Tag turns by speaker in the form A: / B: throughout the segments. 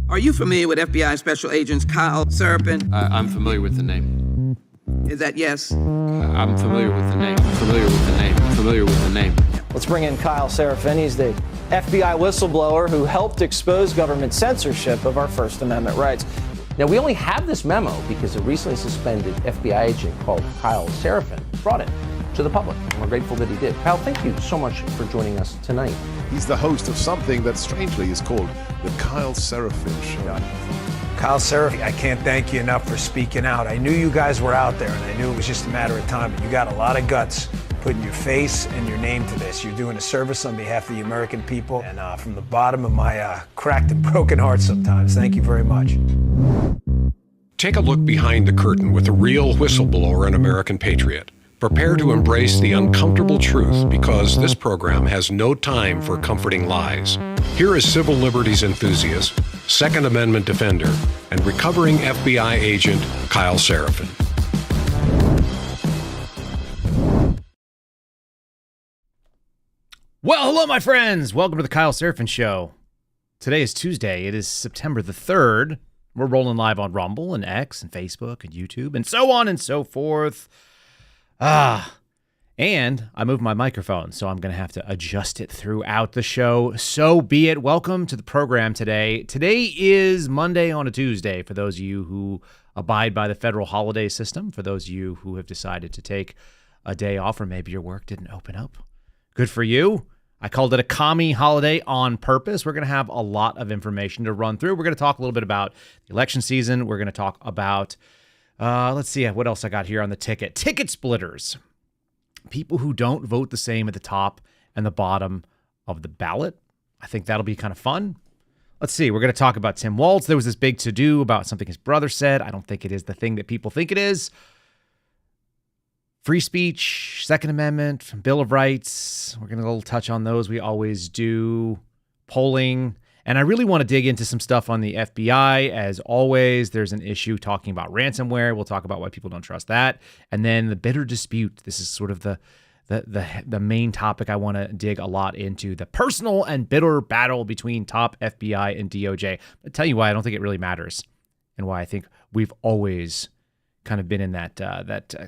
A: Are you familiar with FBI Special Agents Kyle Seraphin?
B: I'm familiar with the name.
A: Is that yes?
B: I'm familiar with the name. Familiar with the name. Familiar with the name.
C: Let's bring in Kyle Seraphin. He's the FBI whistleblower who helped expose government censorship of our First Amendment rights.
D: Now, we only have this memo because a recently suspended FBI agent called Kyle Seraphin brought it to the public, and we're grateful that he did. Kyle, thank you so much for joining us tonight.
E: He's the host of something that strangely is called the Kyle Seraphin Show.
F: Kyle Seraphin, I can't thank you enough for speaking out. I knew you guys were out there, and I knew it was just a matter of time, but you got a lot of guts putting your face and your name to this. You're doing a service on behalf of the American people, and from the bottom of my cracked and broken heart sometimes, thank you very much.
G: Take a look behind the curtain with a real whistleblower and American patriot. Prepare to embrace the uncomfortable truth because this program has no time for comforting lies. Here is civil liberties enthusiast, Second Amendment defender, and recovering FBI agent Kyle Seraphin.
H: Well, hello, my friends. Welcome to the Kyle Seraphin Show. Today is Tuesday. It is September the 3rd. We're rolling live on Rumble and X and Facebook and YouTube and so on and so forth. And I moved my microphone, so I'm going to have to adjust it throughout the show. So be it. Welcome to the program today. Today is Monday on a Tuesday for those of you who abide by the federal holiday system, for those of you who have decided to take a day off, or maybe your work didn't open up. Good for you. I called it a commie holiday on purpose. We're going to have a lot of information to run through. We're going to talk a little bit about the election season. We're going to talk about, let's see what else I got here on the ticket. Ticket splitters. People who don't vote the same at the top and the bottom of the ballot. I think that'll be kind of fun. Let's see. We're going to talk about Tim Walz. There was this big to-do about something his brother said. I don't think it is the thing that people think it is. Free speech, Second Amendment, Bill of Rights. We're going to touch on those. We always do. Polling. And I really want to dig into some stuff on the FBI. As always, there's an issue talking about ransomware. We'll talk about why people don't trust that. And then the bitter dispute. This is sort of the main topic I want to dig a lot into. The personal and bitter battle between top FBI and DOJ. I'll tell you why I don't think it really matters and why I think we've always kind of been in that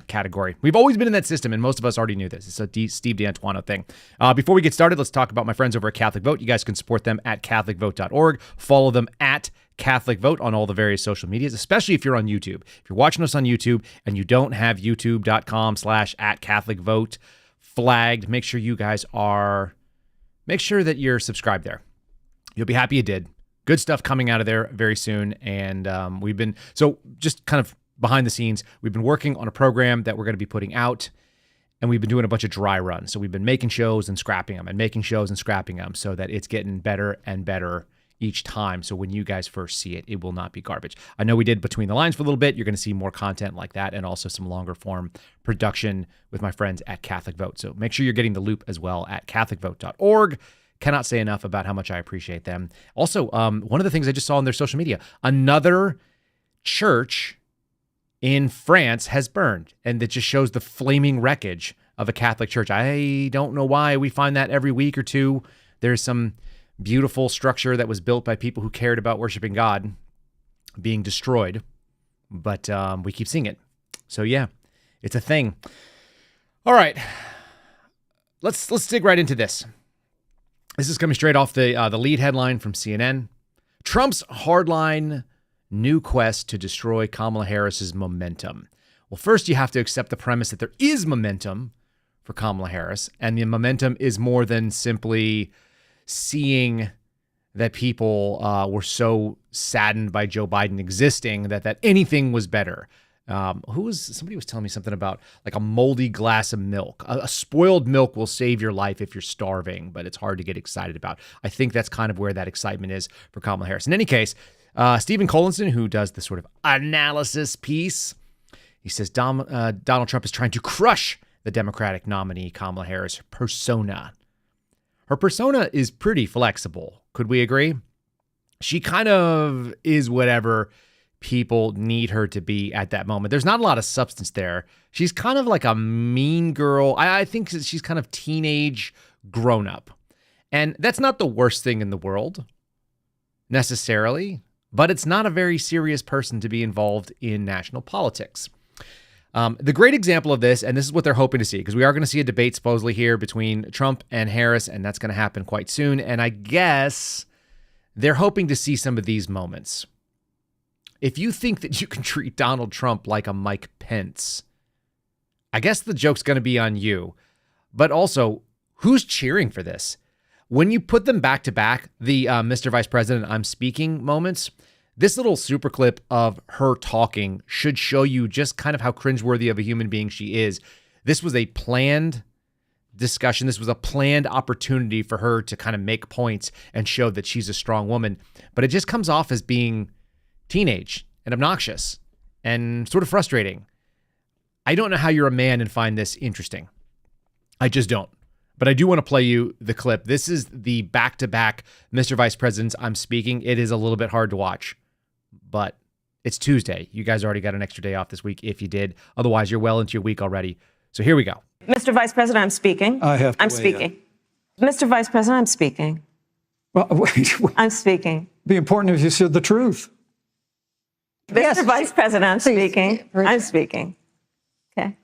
H: category. We've always been in that system, and most of us already knew this. It's a Steve D'Antuono thing. Before we get started, let's talk about my friends over at Catholic Vote. You guys can support them at CatholicVote.org. Follow them at Catholic Vote on all the various social medias, especially if you're on YouTube. If you're watching us on YouTube and you don't have youtube.com/@CatholicVote flagged, make sure that you're subscribed there. You'll be happy you did. Good stuff coming out of there very soon. And just kind of behind the scenes, we've been working on a program that we're going to be putting out, and we've been doing a bunch of dry runs. So we've been making shows and scrapping them and making shows and scrapping them so that it's getting better and better each time. So when you guys first see it, it will not be garbage. I know we did Between the Lines for a little bit. You're going to see more content like that and also some longer form production with my friends at Catholic Vote. So make sure you're getting the loop as well at CatholicVote.org. Cannot say enough about how much I appreciate them. Also, one of the things I just saw on their social media, another church in France has burned, and it just shows the flaming wreckage of a Catholic church. I don't know why we find that every week or two. There's some beautiful structure that was built by people who cared about worshiping God being destroyed, but we keep seeing it. So yeah, it's a thing. All right, let's dig right into this. This is coming straight off the lead headline from CNN. Trump's hardline new quest to destroy Kamala Harris's momentum. Well, first you have to accept the premise that there is momentum for Kamala Harris, and the momentum is more than simply seeing that people were so saddened by Joe Biden existing that anything was better. Somebody was telling me something about like a moldy glass of milk. A spoiled milk will save your life if you're starving, but it's hard to get excited about. I think that's kind of where that excitement is for Kamala Harris. In any case, Stephen Collinson, who does the sort of analysis piece, he says Donald Trump is trying to crush the Democratic nominee Kamala Harris' persona. Her persona is pretty flexible. Could we agree? She kind of is whatever people need her to be at that moment. There's not a lot of substance there. She's kind of like a mean girl. I think she's kind of teenage grown up. And that's not the worst thing in the world necessarily. but it's not a very serious person to be involved in national politics. The great example of this, and this is what they're hoping to see, because we are going to see a debate supposedly here between Trump and Harris, and that's going to happen quite soon. And I guess they're hoping to see some of these moments. If you think that you can treat Donald Trump like a Mike Pence, I guess the joke's going to be on you. But also, who's cheering for this? When you put them back to back, the Mr. Vice President, I'm speaking moments, this little super clip of her talking should show you just kind of how cringeworthy of a human being she is. This was a planned discussion. This was a planned opportunity for her to kind of make points and show that she's a strong woman. But it just comes off as being teenage and obnoxious and sort of frustrating. I don't know how you're a man and find this interesting. I just don't. But I do want to play you the clip. This is the back-to-back Mr. Vice Presidents I'm speaking. It is a little bit hard to watch, but it's Tuesday. You guys already got an extra day off this week if you did. Otherwise, you're well into your week already. So here we go.
I: Mr. Vice President, I'm speaking. I'm speaking. Mr. Vice President, I'm speaking.
J: Well, wait.
I: I'm speaking.
J: It'd be important if you said the truth.
I: Mr. Vice President, I'm speaking. I'm speaking. Okay.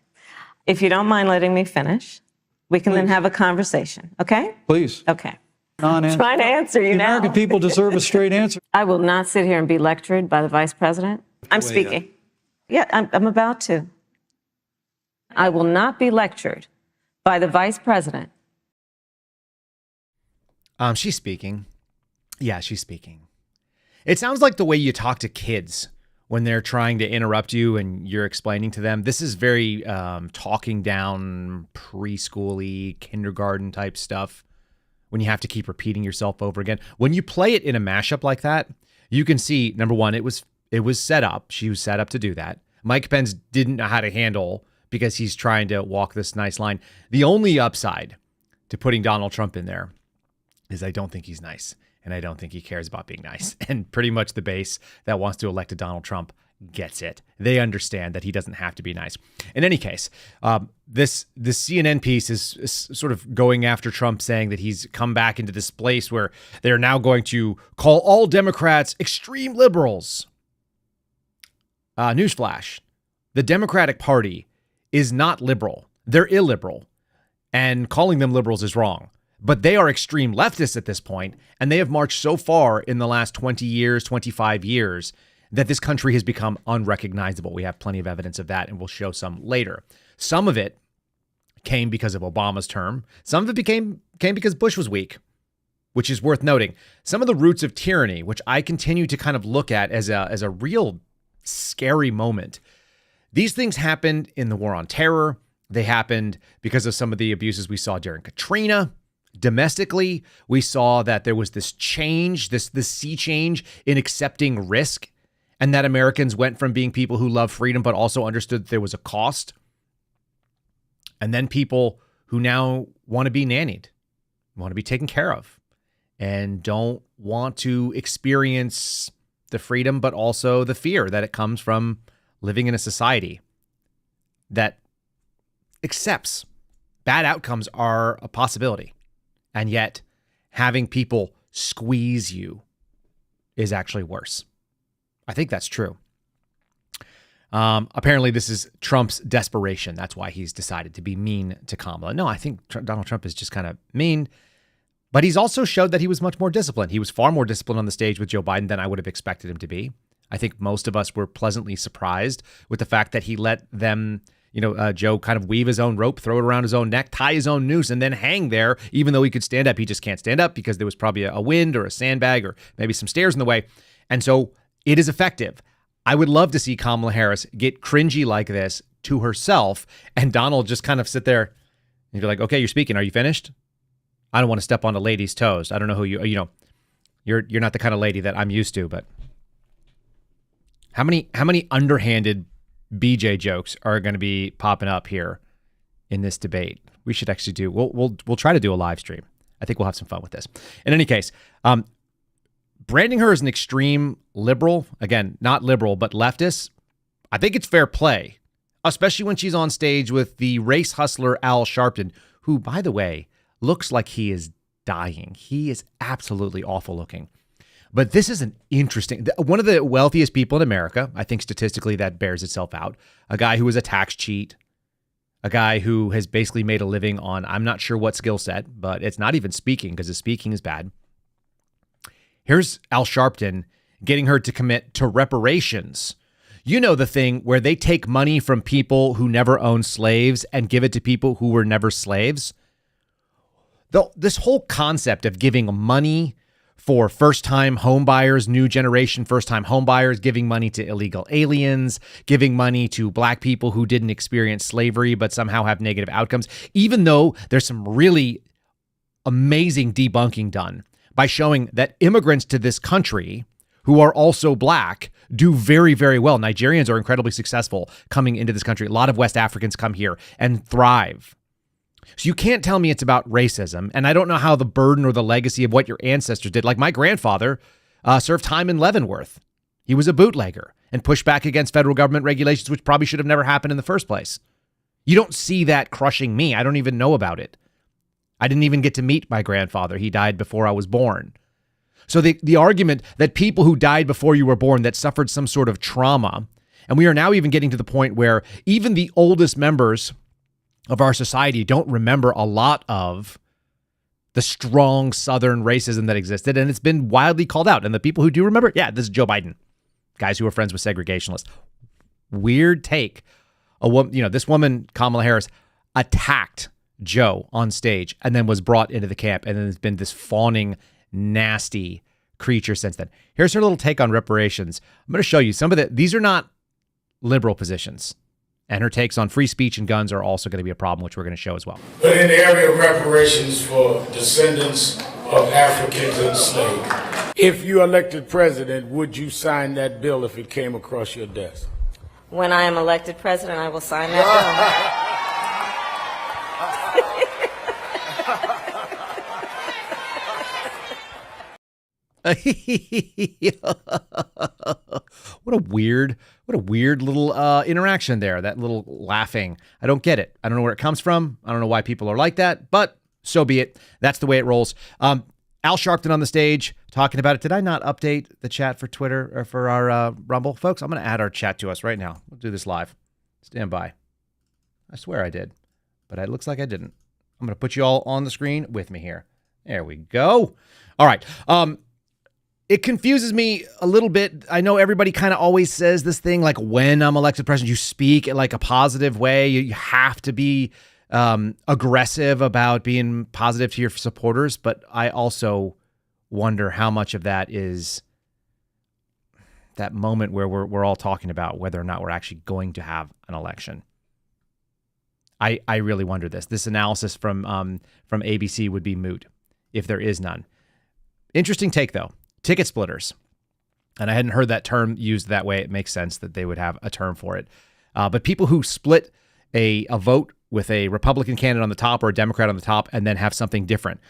I: If you don't mind letting me finish, we can then have a conversation. Okay?
J: Please.
I: Okay.
J: Non-answer.
I: Trying to answer you
J: The
I: now.
J: American people deserve a straight answer.
I: I will not sit here and be lectured by the Vice President. I'm speaking. Yeah, I'm about to. I will not be lectured by the Vice President.
H: She's speaking. Yeah, she's speaking. It sounds like the way you talk to kids when they're trying to interrupt you and you're explaining to them. This is very talking down, preschool-y, kindergarten type stuff when you have to keep repeating yourself over again. When you play it in a mashup like that, you can see, number one, it was set up. She was set up to do that. Mike Pence didn't know how to handle because he's trying to walk this nice line. The only upside to putting Donald Trump in there is I don't think he's nice. And I don't think he cares about being nice. And pretty much the base that wants to elect a Donald Trump gets it. They understand that he doesn't have to be nice. In any case, this CNN piece is sort of going after Trump, saying that he's come back into this place where they're now going to call all Democrats extreme liberals. Newsflash. The Democratic Party is not liberal. They're illiberal. And calling them liberals is wrong. But they are extreme leftists at this point, and they have marched so far in the last 20 years, 25 years, that this country has become unrecognizable. We have plenty of evidence of that, and we'll show some later. Some of it came because of Obama's term. Some of it came because Bush was weak, which is worth noting. Some of the roots of tyranny, which I continue to kind of look at as a real scary moment. These things happened in the War on Terror. They happened because of some of the abuses we saw during Katrina. Domestically, we saw that there was this change, this sea change in accepting risk, and that Americans went from being people who love freedom but also understood that there was a cost. And then people who now want to be nannied, want to be taken care of, and don't want to experience the freedom but also the fear that it comes from living in a society that accepts bad outcomes are a possibility. And yet, having people squeeze you is actually worse. I think that's true. Apparently, this is Trump's desperation. That's why he's decided to be mean to Kamala. No, I think Donald Trump is just kind of mean. But he's also showed that he was much more disciplined. He was far more disciplined on the stage with Joe Biden than I would have expected him to be. I think most of us were pleasantly surprised with the fact that he let them, Joe kind of weave his own rope, throw it around his own neck, tie his own noose, and then hang there. Even though he could stand up, he just can't stand up because there was probably a wind or a sandbag or maybe some stairs in the way. And so it is effective. I would love to see Kamala Harris get cringy like this to herself and Donald just kind of sit there and be like, okay, you're speaking. Are you finished? I don't want to step on a lady's toes. I don't know who you're not the kind of lady that I'm used to, but how many underhanded BJ jokes are going to be popping up here in this debate? We should actually we'll try to do a live stream. I think we'll have some fun with this. In any case, branding her as an extreme liberal, again, not liberal, but leftist, I think it's fair play, especially when she's on stage with the race hustler Al Sharpton, who, by the way, looks like he is dying. He is absolutely awful looking. But this is an interesting, one of the wealthiest people in America. I think statistically that bears itself out. A guy who was a tax cheat, a guy who has basically made a living on, I'm not sure what skill set, but it's not even speaking because his speaking is bad. Here's Al Sharpton getting her to commit to reparations. You know, the thing where they take money from people who never owned slaves and give it to people who were never slaves. This whole concept of giving money for first-time home buyers, new generation first-time home buyers, giving money to illegal aliens, giving money to black people who didn't experience slavery but somehow have negative outcomes, even though there's some really amazing debunking done by showing that immigrants to this country who are also black do very, very well. Nigerians are incredibly successful coming into this country. A lot of West Africans come here and thrive. So you can't tell me it's about racism. And I don't know how the burden or the legacy of what your ancestors did. Like my grandfather served time in Leavenworth. He was a bootlegger and pushed back against federal government regulations, which probably should have never happened in the first place. You don't see that crushing me. I don't even know about it. I didn't even get to meet my grandfather. He died before I was born. So the argument that people who died before you were born that suffered some sort of trauma, and we are now even getting to the point where even the oldest members of our society don't remember a lot of the strong Southern racism that existed, and it's been widely called out. And the people who do remember, yeah, this is Joe Biden, guys who are friends with segregationists. Weird take. This woman, Kamala Harris, attacked Joe on stage and then was brought into the camp, and then there's been this fawning, nasty creature since then. Here's her little take on reparations. I'm going to show you some of these are not liberal positions. And her takes on free speech and guns are also going to be a problem, which we're going to show as well.
K: But in the area of reparations for descendants of Africans enslaved, if you elected president, would you sign that bill if it came across your desk?
I: When I am elected president, I will sign that bill.
H: What a weird little interaction there. That little laughing. I don't get it. I don't know where it comes from. I don't know why people are like that, but so be it. That's the way it rolls. Al Sharpton on the stage talking about it. Did I not update the chat for Twitter or for our Rumble? Folks, I'm going to add our chat to us right now. We'll do this live. Stand by. I swear I did, but it looks like I didn't. I'm going to put you all on the screen with me here. There we go. All right. It confuses me a little bit. I know everybody kind of always says this thing, like when I'm elected president, you speak in like a positive way. You have to be aggressive about being positive to your supporters. But I also wonder how much of that is that moment where we're all talking about whether or not we're actually going to have an election. I really wonder this. This analysis from ABC would be moot if there is none. Interesting take, though. Ticket splitters. And I hadn't heard that term used that way. It makes sense that they would have a term for it. But people who split a vote with a Republican candidate on the top or a Democrat on the top and then have something different.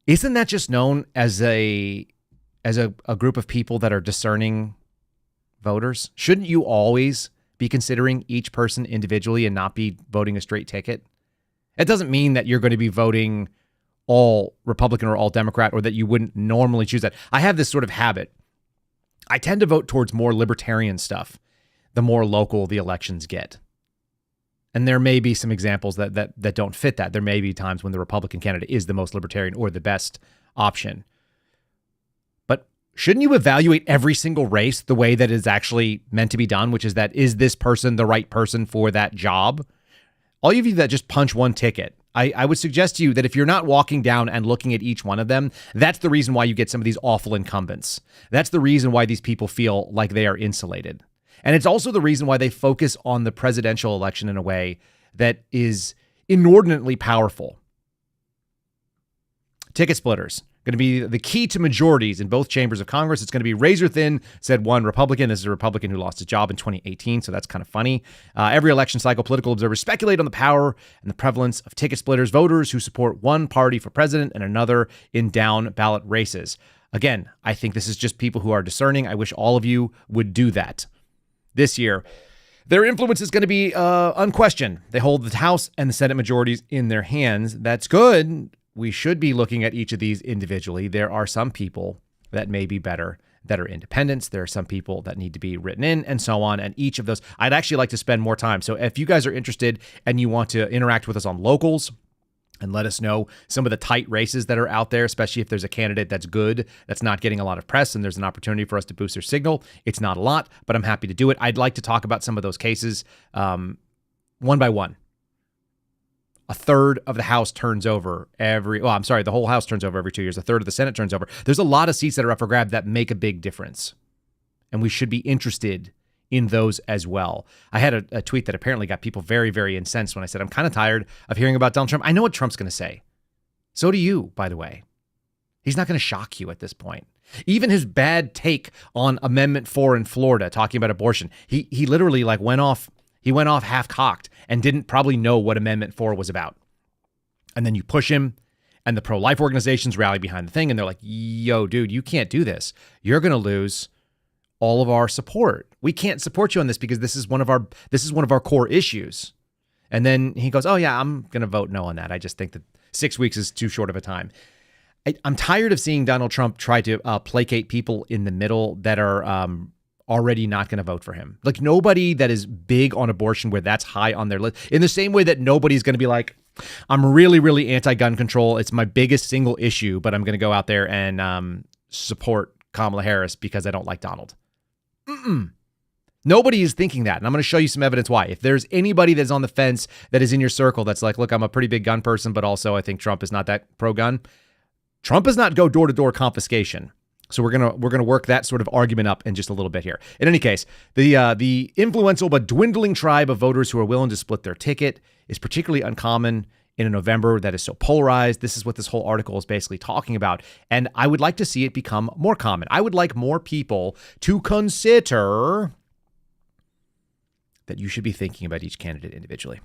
H: Isn't that just known as a group of people that are discerning voters? Shouldn't you always be considering each person individually and not be voting a straight ticket? It doesn't mean that you're going to be voting all Republican or all Democrat, or that you wouldn't normally choose that. I have this sort of habit. I tend to vote towards more libertarian stuff the more local the elections get. And there may be some examples that don't fit that. There may be times when the Republican candidate is the most libertarian or the best option. But shouldn't you evaluate every single race the way that is actually meant to be done, which is that, is this person the right person for that job? All of you that just punch one ticket, I would suggest to you that if you're not walking down and looking at each one of them, that's the reason why you get some of these awful incumbents. That's the reason why these people feel like they are insulated. And it's also the reason why they focus on the presidential election in a way that is inordinately powerful. Ticket splitters. Going to be the key to majorities in both chambers of Congress. It's going to be razor thin, said one Republican. This is a Republican who lost his job in 2018, so that's kind of funny. Every election cycle, political observers speculate on the power and the prevalence of ticket splitters, voters who support one party for president and another in down ballot races. Again, I think this is just people who are discerning. I wish all of you would do that this year. Their influence is going to be unquestioned. They hold the House and the Senate majorities in their hands. That's good. We should be looking at each of these individually. There are some people that may be better, that are independents. There are some people that need to be written in and so on. And each of those, I'd actually like to spend more time. So if you guys are interested and you want to interact with us on locals and let us know some of the tight races that are out there, especially if there's a candidate that's good, that's not getting a lot of press, and there's an opportunity for us to boost their signal. It's not a lot, but I'm happy to do it. I'd like to talk about some of those cases one by one. A third of the House turns over the whole House turns over every 2 years. A third of the Senate turns over. There's a lot of seats that are up for grab that make a big difference. And we should be interested in those as well. I had a tweet that apparently got people very, very incensed when I said, I'm kind of tired of hearing about Donald Trump. I know what Trump's going to say. So do you, by the way. He's not going to shock you at this point. Even his bad take on Amendment 4 in Florida, talking about abortion, he literally went off half-cocked and didn't probably know what Amendment 4 was about. And then you push him, and the pro-life organizations rally behind the thing, and they're like, yo, dude, you can't do this. You're going to lose all of our support. We can't support you on this because this is one of our core issues. And then he goes, oh yeah, I'm going to vote no on that. I just think that 6 weeks is too short of a time. I'm tired of seeing Donald Trump try to placate people in the middle that are already not going to vote for him. Like, nobody that is big on abortion where that's high on their list, in the same way that nobody's going to be like, I'm really, really anti-gun control. It's my biggest single issue, but I'm going to go out there and support Kamala Harris because I don't like Donald. Nobody is thinking that. And I'm going to show you some evidence why. If there's anybody that's on the fence that is in your circle that's like, look, I'm a pretty big gun person, but also I think Trump is not that pro-gun. Trump does not go door-to-door confiscation. So we're gonna work that sort of argument up in just a little bit here. In any case, the influential but dwindling tribe of voters who are willing to split their ticket is particularly uncommon in a November that is so polarized. This is what this whole article is basically talking about. And I would like to see it become more common. I would like more people to consider that you should be thinking about each candidate individually.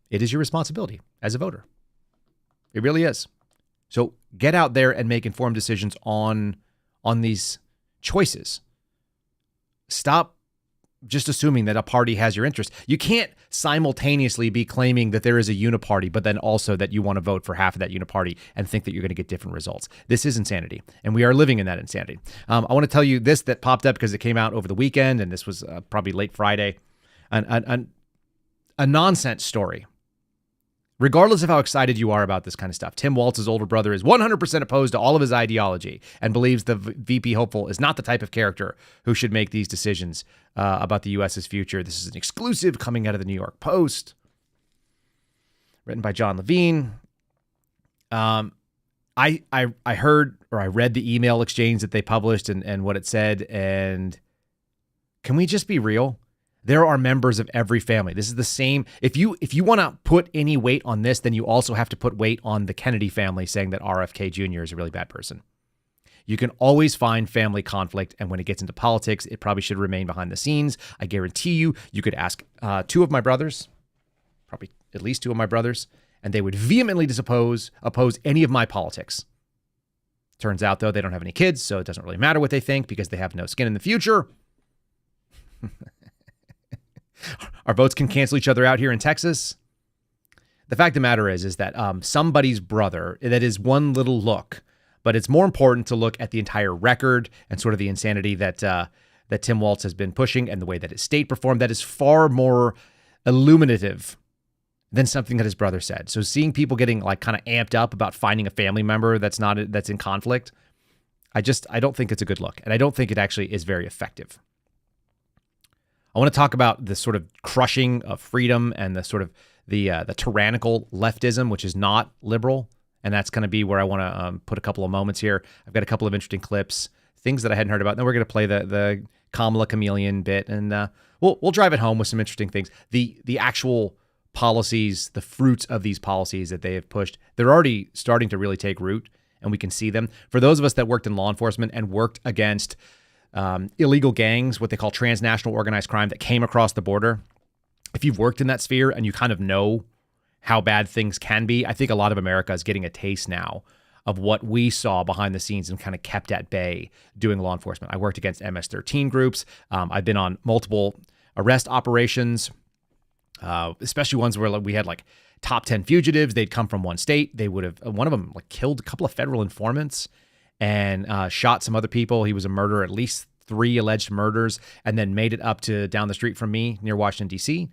H: It is your responsibility as a voter. It really is. So get out there and make informed decisions on these choices. Stop just assuming that a party has your interest. You can't simultaneously be claiming that there is a uniparty, but then also that you want to vote for half of that uniparty and think that you're going to get different results. This is insanity, and we are living in that insanity. I want to tell you this that popped up because it came out over the weekend, and this was probably late Friday. A nonsense story. Regardless of how excited you are about this kind of stuff, Tim Walz's older brother is 100% opposed to all of his ideology and believes the VP hopeful is not the type of character who should make these decisions about the U.S.'s future. This is an exclusive coming out of the New York Post, written by John Levine. I heard, or I read the email exchange that they published and what it said, and can we just be real? There are members of every family. This is the same. If you want to put any weight on this, then you also have to put weight on the Kennedy family saying that RFK Jr. is a really bad person. You can always find family conflict, and when it gets into politics, it probably should remain behind the scenes. I guarantee you could ask two of my brothers, probably at least two of my brothers, and they would vehemently oppose any of my politics. Turns out, though, they don't have any kids, so it doesn't really matter what they think because they have no skin in the future. Our votes can cancel each other out here in Texas. The fact of the matter is that somebody's brother, that is one little look, but it's more important to look at the entire record and sort of the insanity that Tim Walz has been pushing and the way that his state performed. That is far more illuminative than something that his brother said. So seeing people getting kind of amped up about finding a family member that's in conflict, I don't think it's a good look, and I don't think it actually is very effective. I want to talk about the sort of crushing of freedom and the sort of the tyrannical leftism, which is not liberal. And that's going to be where I want to put a couple of moments here. I've got a couple of interesting clips, things that I hadn't heard about. Then we're going to play the Kamala chameleon bit, and we'll drive it home with some interesting things. The actual policies, the fruits of these policies that they have pushed, they're already starting to really take root, and we can see them. For those of us that worked in law enforcement and worked against illegal gangs, what they call transnational organized crime that came across the border. If you've worked in that sphere and you kind of know how bad things can be, I think a lot of America is getting a taste now of what we saw behind the scenes and kind of kept at bay doing law enforcement. I worked against MS-13 groups. I've been on multiple arrest operations, especially ones where we had top 10 fugitives. They'd come from one state. They would have, one of them killed a couple of federal informants. and shot some other people. He was a murderer, at least 3 alleged murders, and then made it up to down the street from me near Washington, D.C.,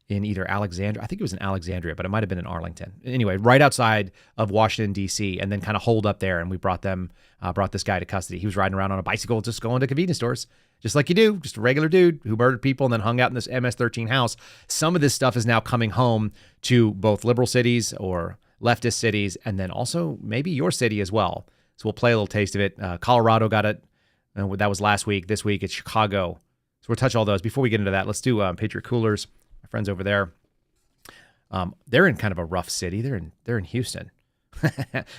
H: in either Alexandria. I think it was in Alexandria, but it might have been in Arlington. Anyway, right outside of Washington, D.C., and then kind of holed up there, and we brought this guy to custody. He was riding around on a bicycle, just going to convenience stores, just like you do, just a regular dude who murdered people and then hung out in this MS-13 house. Some of this stuff is now coming home to both liberal cities or leftist cities, and then also maybe your city as well. So we'll play a little taste of it. Colorado got it. That was last week. This week it's Chicago. So we'll touch all those. Before we get into that, let's do Patriot Coolers. My friends over there, they're in kind of a rough city. They're in Houston.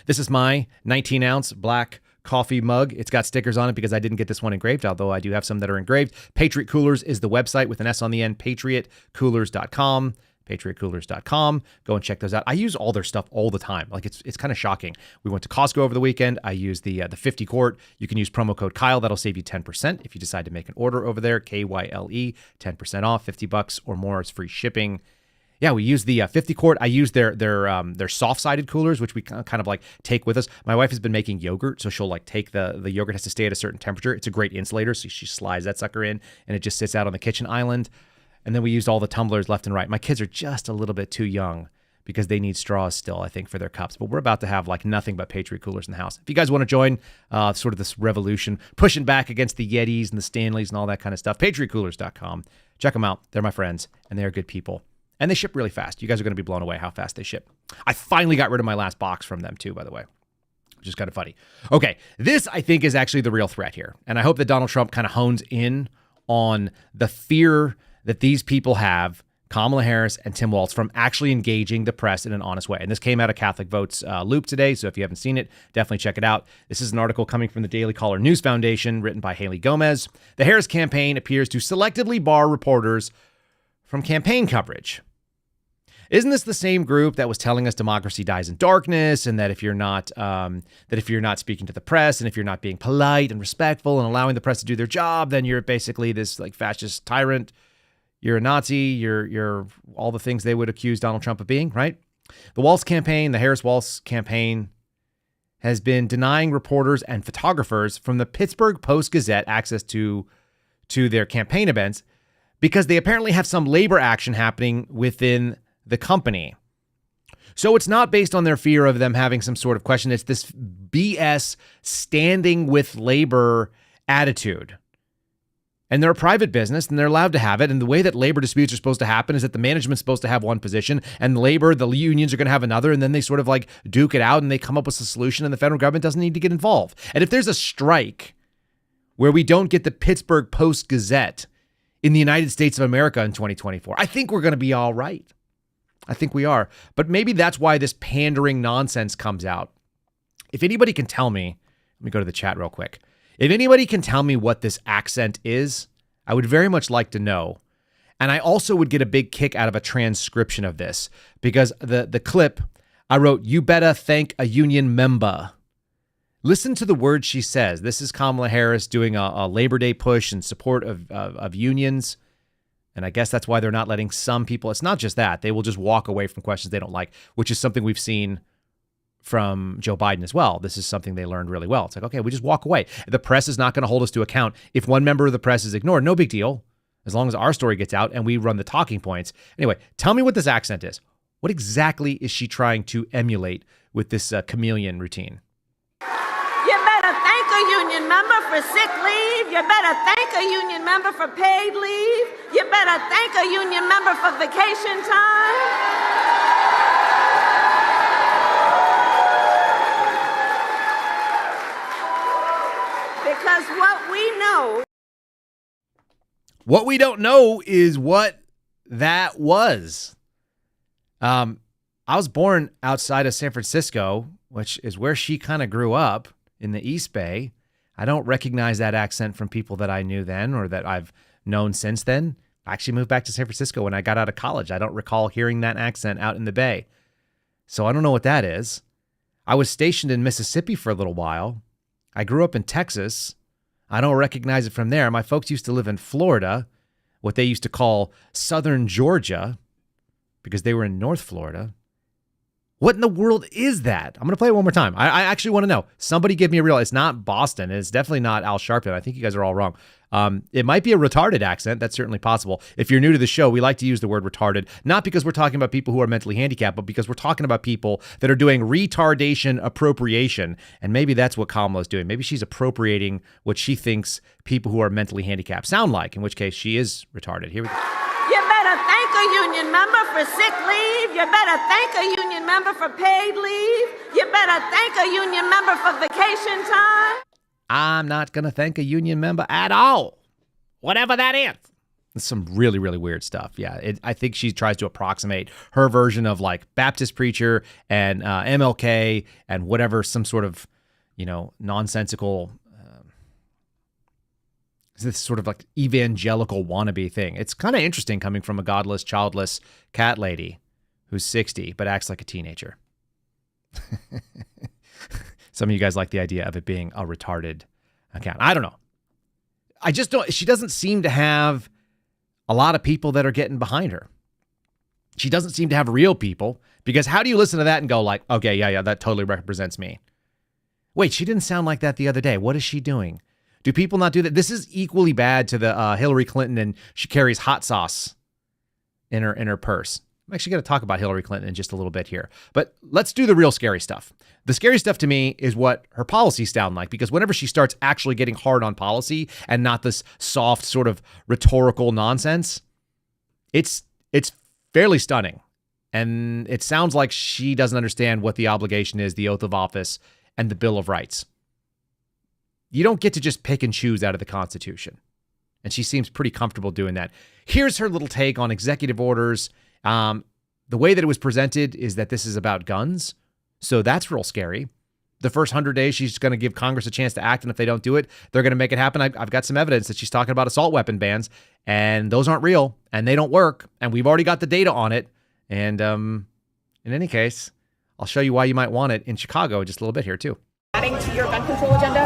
H: This is my 19-ounce black coffee mug. It's got stickers on it because I didn't get this one engraved, although I do have some that are engraved. Patriot Coolers is the website with an S on the end, patriotcoolers.com. patriotcoolers.com. Go and check those out. I use all their stuff all the time. Like it's kind of shocking. We went to Costco over the weekend. I used the 50 quart. You can use promo code Kyle. That'll save you 10% if you decide to make an order over there. KYLE, 10% off, $50 or more is free shipping. Yeah, we use the 50 quart. I use their soft-sided coolers, which we kind of like take with us. My wife has been making yogurt, so she'll like take the yogurt has to stay at a certain temperature. It's a great insulator, so she slides that sucker in, and it just sits out on the kitchen island. And then we used all the tumblers left and right. My kids are just a little bit too young because they need straws still, I think, for their cups. But we're about to have like nothing but Patriot Coolers in the house. If you guys want to join sort of this revolution, pushing back against the Yetis and the Stanleys and all that kind of stuff, patriotcoolers.com. Check them out. They're my friends, and they're good people. And they ship really fast. You guys are going to be blown away how fast they ship. I finally got rid of my last box from them too, by the way, which is kind of funny. Okay, this I think is actually the real threat here. And I hope that Donald Trump kind of hones in on the fear that these people have, Kamala Harris and Tim Walz, from actually engaging the press in an honest way. And this came out of Catholic Votes Loop today, so if you haven't seen it, definitely check it out. This is an article coming from the Daily Caller News Foundation, written by Haley Gomez. The Harris campaign appears to selectively bar reporters from campaign coverage. Isn't this the same group that was telling us democracy dies in darkness, and that if you're not speaking to the press, and if you're not being polite and respectful and allowing the press to do their job, then you're basically this like fascist tyrant? You're a Nazi, you're all the things they would accuse Donald Trump of being, right? The Walz campaign, the Harris-Walz campaign, has been denying reporters and photographers from the Pittsburgh Post-Gazette access to their campaign events because they apparently have some labor action happening within the company. So it's not based on their fear of them having some sort of question. It's this BS standing with labor attitude. And they're a private business and they're allowed to have it. And the way that labor disputes are supposed to happen is that the management's supposed to have one position and the unions are going to have another. And then they sort of like duke it out and they come up with a solution and the federal government doesn't need to get involved. And if there's a strike where we don't get the Pittsburgh Post-Gazette in the United States of America in 2024, I think we're going to be all right. I think we are. But maybe that's why this pandering nonsense comes out. If anybody can tell me, let me go to the chat real quick. If anybody can tell me what this accent is, I would very much like to know. And I also would get a big kick out of a transcription of this because the clip, I wrote, "You better thank a union member." Listen to the words she says. This is Kamala Harris doing a Labor Day push in support of unions. And I guess that's why they're not letting some people. It's not just that. They will just walk away from questions they don't like, which is something we've seen from Joe Biden as well. This is something they learned really well. It's like, okay, we just walk away. The press is not going to hold us to account. If one member of the press is ignored, no big deal, as long as our story gets out and we run the talking points. Anyway, tell me what this accent is. What exactly is she trying to emulate with this chameleon routine?
L: You better thank a union member for sick leave. You better thank a union member for paid leave. You better thank a union member for vacation time. Because
H: what we don't know is what that was. I was born outside of San Francisco, which is where she kind of grew up in the East Bay. I don't recognize that accent from people that I knew then or that I've known since then. I actually moved back to San Francisco when I got out of college. I don't recall hearing that accent out in the Bay. So I don't know what that is. I was stationed in Mississippi for a little while. I grew up in Texas. I don't recognize it from there. My folks used to live in Florida, what they used to call Southern Georgia, because they were in North Florida. What in the world is that? I'm going to play it one more time. I actually want to know. Somebody give me a real. It's not Boston. It's definitely not Al Sharpton. I think you guys are all wrong. It might be a retarded accent. That's certainly possible. If you're new to the show, we like to use the word retarded, not because we're talking about people who are mentally handicapped, but because we're talking about people that are doing retardation appropriation. And maybe that's what Kamala's doing. Maybe she's appropriating what she thinks people who are mentally handicapped sound like, in which case she is retarded. Here we go.
L: You better thank a union member for sick leave. You better thank a union member for paid leave. You better thank a union member for vacation time.
H: I'm not going to thank a union member at all, whatever that is. It's some really, really weird stuff. Yeah, I think she tries to approximate her version of like Baptist preacher and MLK and whatever, some sort of, nonsensical, this sort of like evangelical wannabe thing. It's kind of interesting coming from a godless, childless cat lady who's 60 but acts like a teenager. Some of you guys like the idea of it being a retarded account. I don't know. I just don't. She doesn't seem to have a lot of people that are getting behind her. She doesn't seem to have real people, because how do you listen to that and go like, okay, yeah, that totally represents me. Wait, she didn't sound like that the other day. What is she doing? Do people not do that? This is equally bad to the Hillary Clinton, and she carries hot sauce in her purse. I'm actually going to talk about Hillary Clinton in just a little bit here, but let's do the real scary stuff. The scary stuff to me is what her policies sound like, because whenever she starts actually getting hard on policy and not this soft sort of rhetorical nonsense, it's fairly stunning. And it sounds like she doesn't understand what the obligation is, the oath of office, and the Bill of Rights. You don't get to just pick and choose out of the Constitution. And she seems pretty comfortable doing that. Here's her little take on executive orders. The way that it was presented is that this is about guns. So that's real scary. The first 100 days, she's going to give Congress a chance to act. And if they don't do it, they're going to make it happen. I've got some evidence that she's talking about assault weapon bans, and those aren't real and they don't work. And we've already got the data on it. And in any case, I'll show you why you might want it in Chicago just a little bit here too.
L: Adding to your gun control agenda?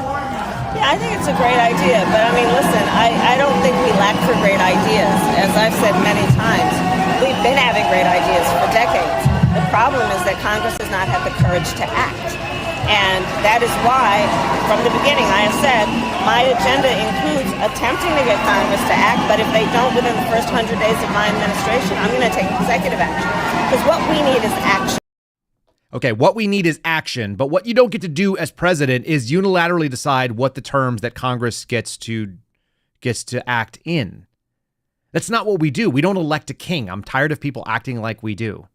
L: Yeah, I think it's a great idea. But I mean, listen, I don't think we lack for great ideas. As I've said many times, we've been having great ideas for decades. The problem is that Congress has not had the courage to act. And that is why, from the beginning, I have said, my agenda includes attempting to get Congress to act, but if they don't within the first 100 days of my administration, I'm going to take executive action. Because what we need is action.
H: Okay, what we need is action, but what you don't get to do as president is unilaterally decide what the terms that Congress gets to act in. That's not what we do. We don't elect a king. I'm tired of people acting like we do.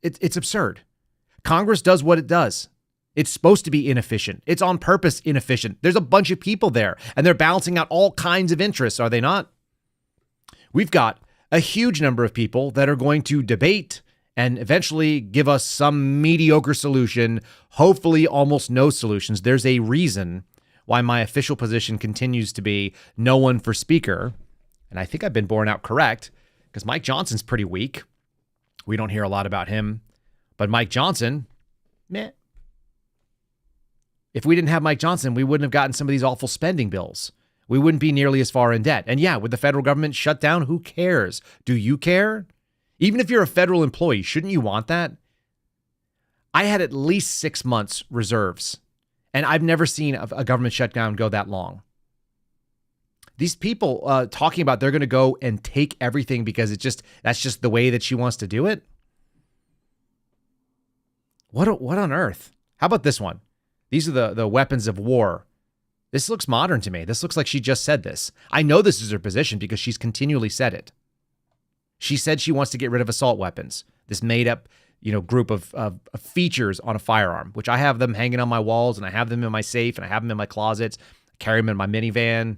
H: It's absurd. Congress does what it does. It's supposed to be inefficient. It's on purpose inefficient. There's a bunch of people there, and they're balancing out all kinds of interests, are they not? We've got a huge number of people that are going to debate and eventually give us some mediocre solution, hopefully almost no solutions. There's a reason why my official position continues to be no one for speaker. And I think I've been borne out correct, because Mike Johnson's pretty weak. We don't hear a lot about him. But Mike Johnson, meh. If we didn't have Mike Johnson, we wouldn't have gotten some of these awful spending bills. We wouldn't be nearly as far in debt. And yeah, with the federal government shut down, who cares? Do you care? Even if you're a federal employee, shouldn't you want that? I had at least 6 months reserves, and I've never seen a government shutdown go that long. These people talking about they're going to go and take everything because that's just the way that she wants to do it. What on earth? How about this one? These are the weapons of war. This looks modern to me. This looks like she just said this. I know this is her position because she's continually said it. She said she wants to get rid of assault weapons, this made up, group of features on a firearm, which I have them hanging on my walls, and I have them in my safe, and I have them in my closets, I carry them in my minivan.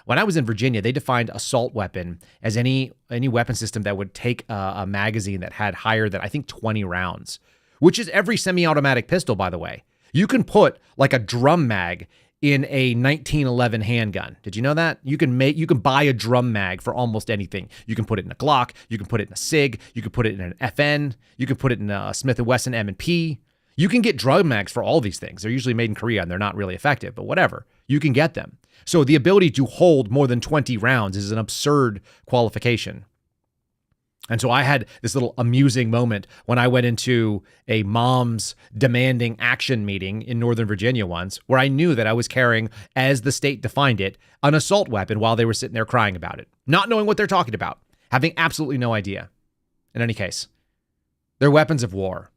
H: When I was in Virginia, they defined assault weapon as any weapon system that would take a magazine that had higher than, I think, 20 rounds, which is every semi-automatic pistol, by the way. You can put like a drum mag in a 1911 handgun. Did you know that? You can buy a drum mag for almost anything. You can put it in a Glock. You can put it in a SIG. You can put it in an FN. You can put it in a Smith & Wesson M&P. You can get drum mags for all these things. They're usually made in Korea and they're not really effective, but whatever. You can get them. So the ability to hold more than 20 rounds is an absurd qualification. And so I had this little amusing moment when I went into a mom's demanding action meeting in Northern Virginia once, where I knew that I was carrying, as the state defined it, an assault weapon while they were sitting there crying about it, not knowing what they're talking about, having absolutely no idea. In any case, they're weapons of war.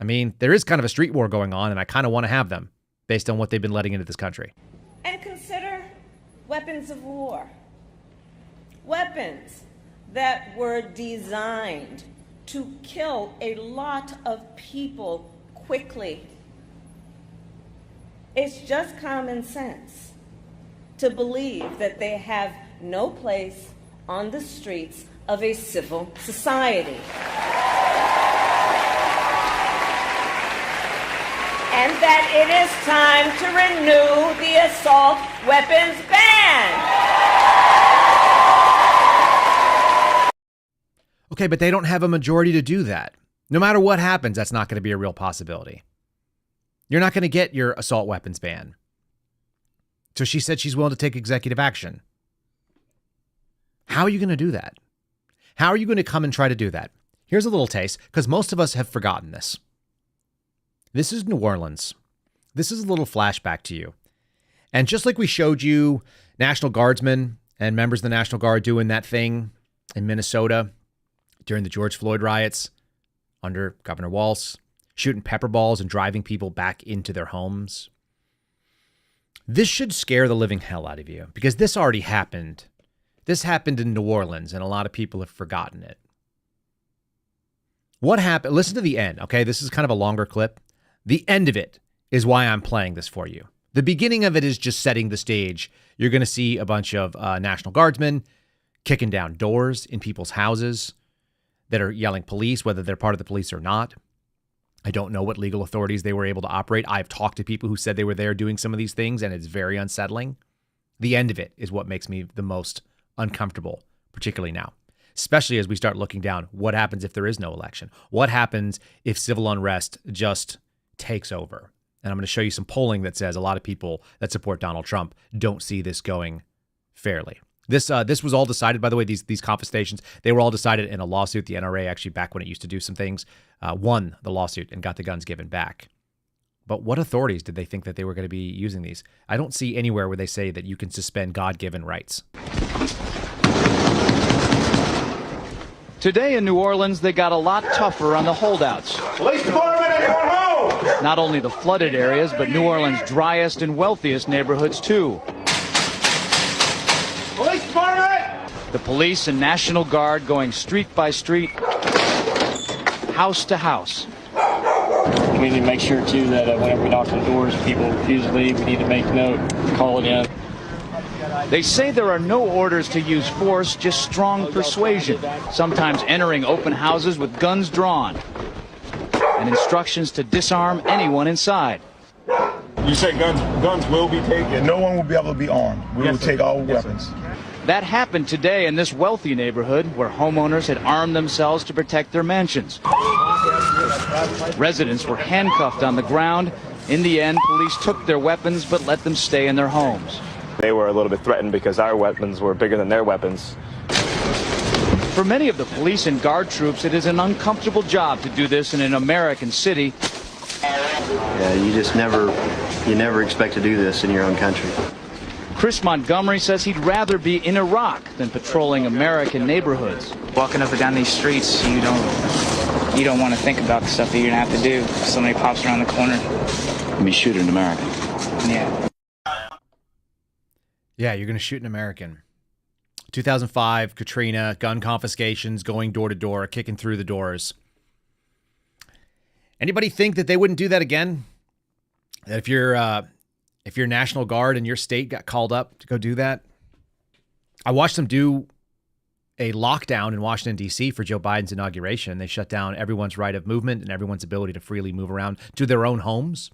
H: I mean, there is kind of a street war going on, and I kind of want to have them based on what they've been letting into this country.
L: And consider weapons of war. Weapons that were designed to kill a lot of people quickly. It's just common sense to believe that they have no place on the streets of a civil society. And that it is time to renew the assault weapons ban.
H: Okay, but they don't have a majority to do that. No matter what happens, that's not going to be a real possibility. You're not going to get your assault weapons ban. So she said she's willing to take executive action. How are you going to do that? How are you going to come and try to do that? Here's a little taste, because most of us have forgotten this. This is New Orleans. This is a little flashback to you. And just like we showed you National Guardsmen and members of the National Guard doing that thing in Minnesota during the George Floyd riots under Governor Walz, shooting pepper balls and driving people back into their homes. This should scare the living hell out of you, because this already happened. This happened in New Orleans, and a lot of people have forgotten it. What happened? Listen to the end, okay? This is kind of a longer clip. The end of it is why I'm playing this for you. The beginning of it is just setting the stage. You're going to see a bunch of National Guardsmen kicking down doors in people's houses that are yelling police, whether they're part of the police or not. I don't know what legal authorities they were able to operate. I've talked to people who said they were there doing some of these things, and it's very unsettling. The end of it is what makes me the most uncomfortable, particularly now, especially as we start looking down. What happens if there is no election? What happens if civil unrest just takes over? And I'm going to show you some polling that says a lot of people that support Donald Trump don't see this going fairly. This was all decided, by the way, these confiscations, they were all decided in a lawsuit. The NRA, actually, back when it used to do some things, won the lawsuit and got the guns given back. But what authorities did they think that they were going to be using these? I don't see anywhere where they say that you can suspend God-given rights.
M: Today in New Orleans, they got a lot tougher on the holdouts.
N: Police department, anyone home?
M: Not only the flooded areas, but New Orleans' driest and wealthiest neighborhoods, too.
N: Police department!
M: The police and National Guard going street by street, house to house.
O: We need to make sure, too, that whenever we knock on doors, people refuse to leave. We need to make note, call it in.
M: They say there are no orders to use force, just strong persuasion, sometimes entering open houses with guns drawn, and instructions to disarm anyone inside.
N: You said guns will be taken? No one will be able to be armed. We will take all weapons.
M: That happened today in this wealthy neighborhood where homeowners had armed themselves to protect their mansions. Residents were handcuffed on the ground. In the end, police took their weapons but let them stay in their homes.
P: They were a little bit threatened because our weapons were bigger than their weapons.
M: For many of the police and guard troops, it is an uncomfortable job to do this in an American city.
Q: Yeah, you never expect to do this in your own country.
M: Chris Montgomery says he'd rather be in Iraq than patrolling American neighborhoods.
R: Walking up and down these streets, you don't want to think about the stuff that you're going to have to do if somebody pops around the corner.
Q: Be shooting an American.
R: Yeah.
H: Yeah, you're going to shoot an American. 2005, Katrina, gun confiscations, going door to door, kicking through the doors. Anybody think that they wouldn't do that again? That if your National Guard in your state got called up to go do that? I watched them do a lockdown in Washington, D.C. for Joe Biden's inauguration. They shut down everyone's right of movement and everyone's ability to freely move around to their own homes.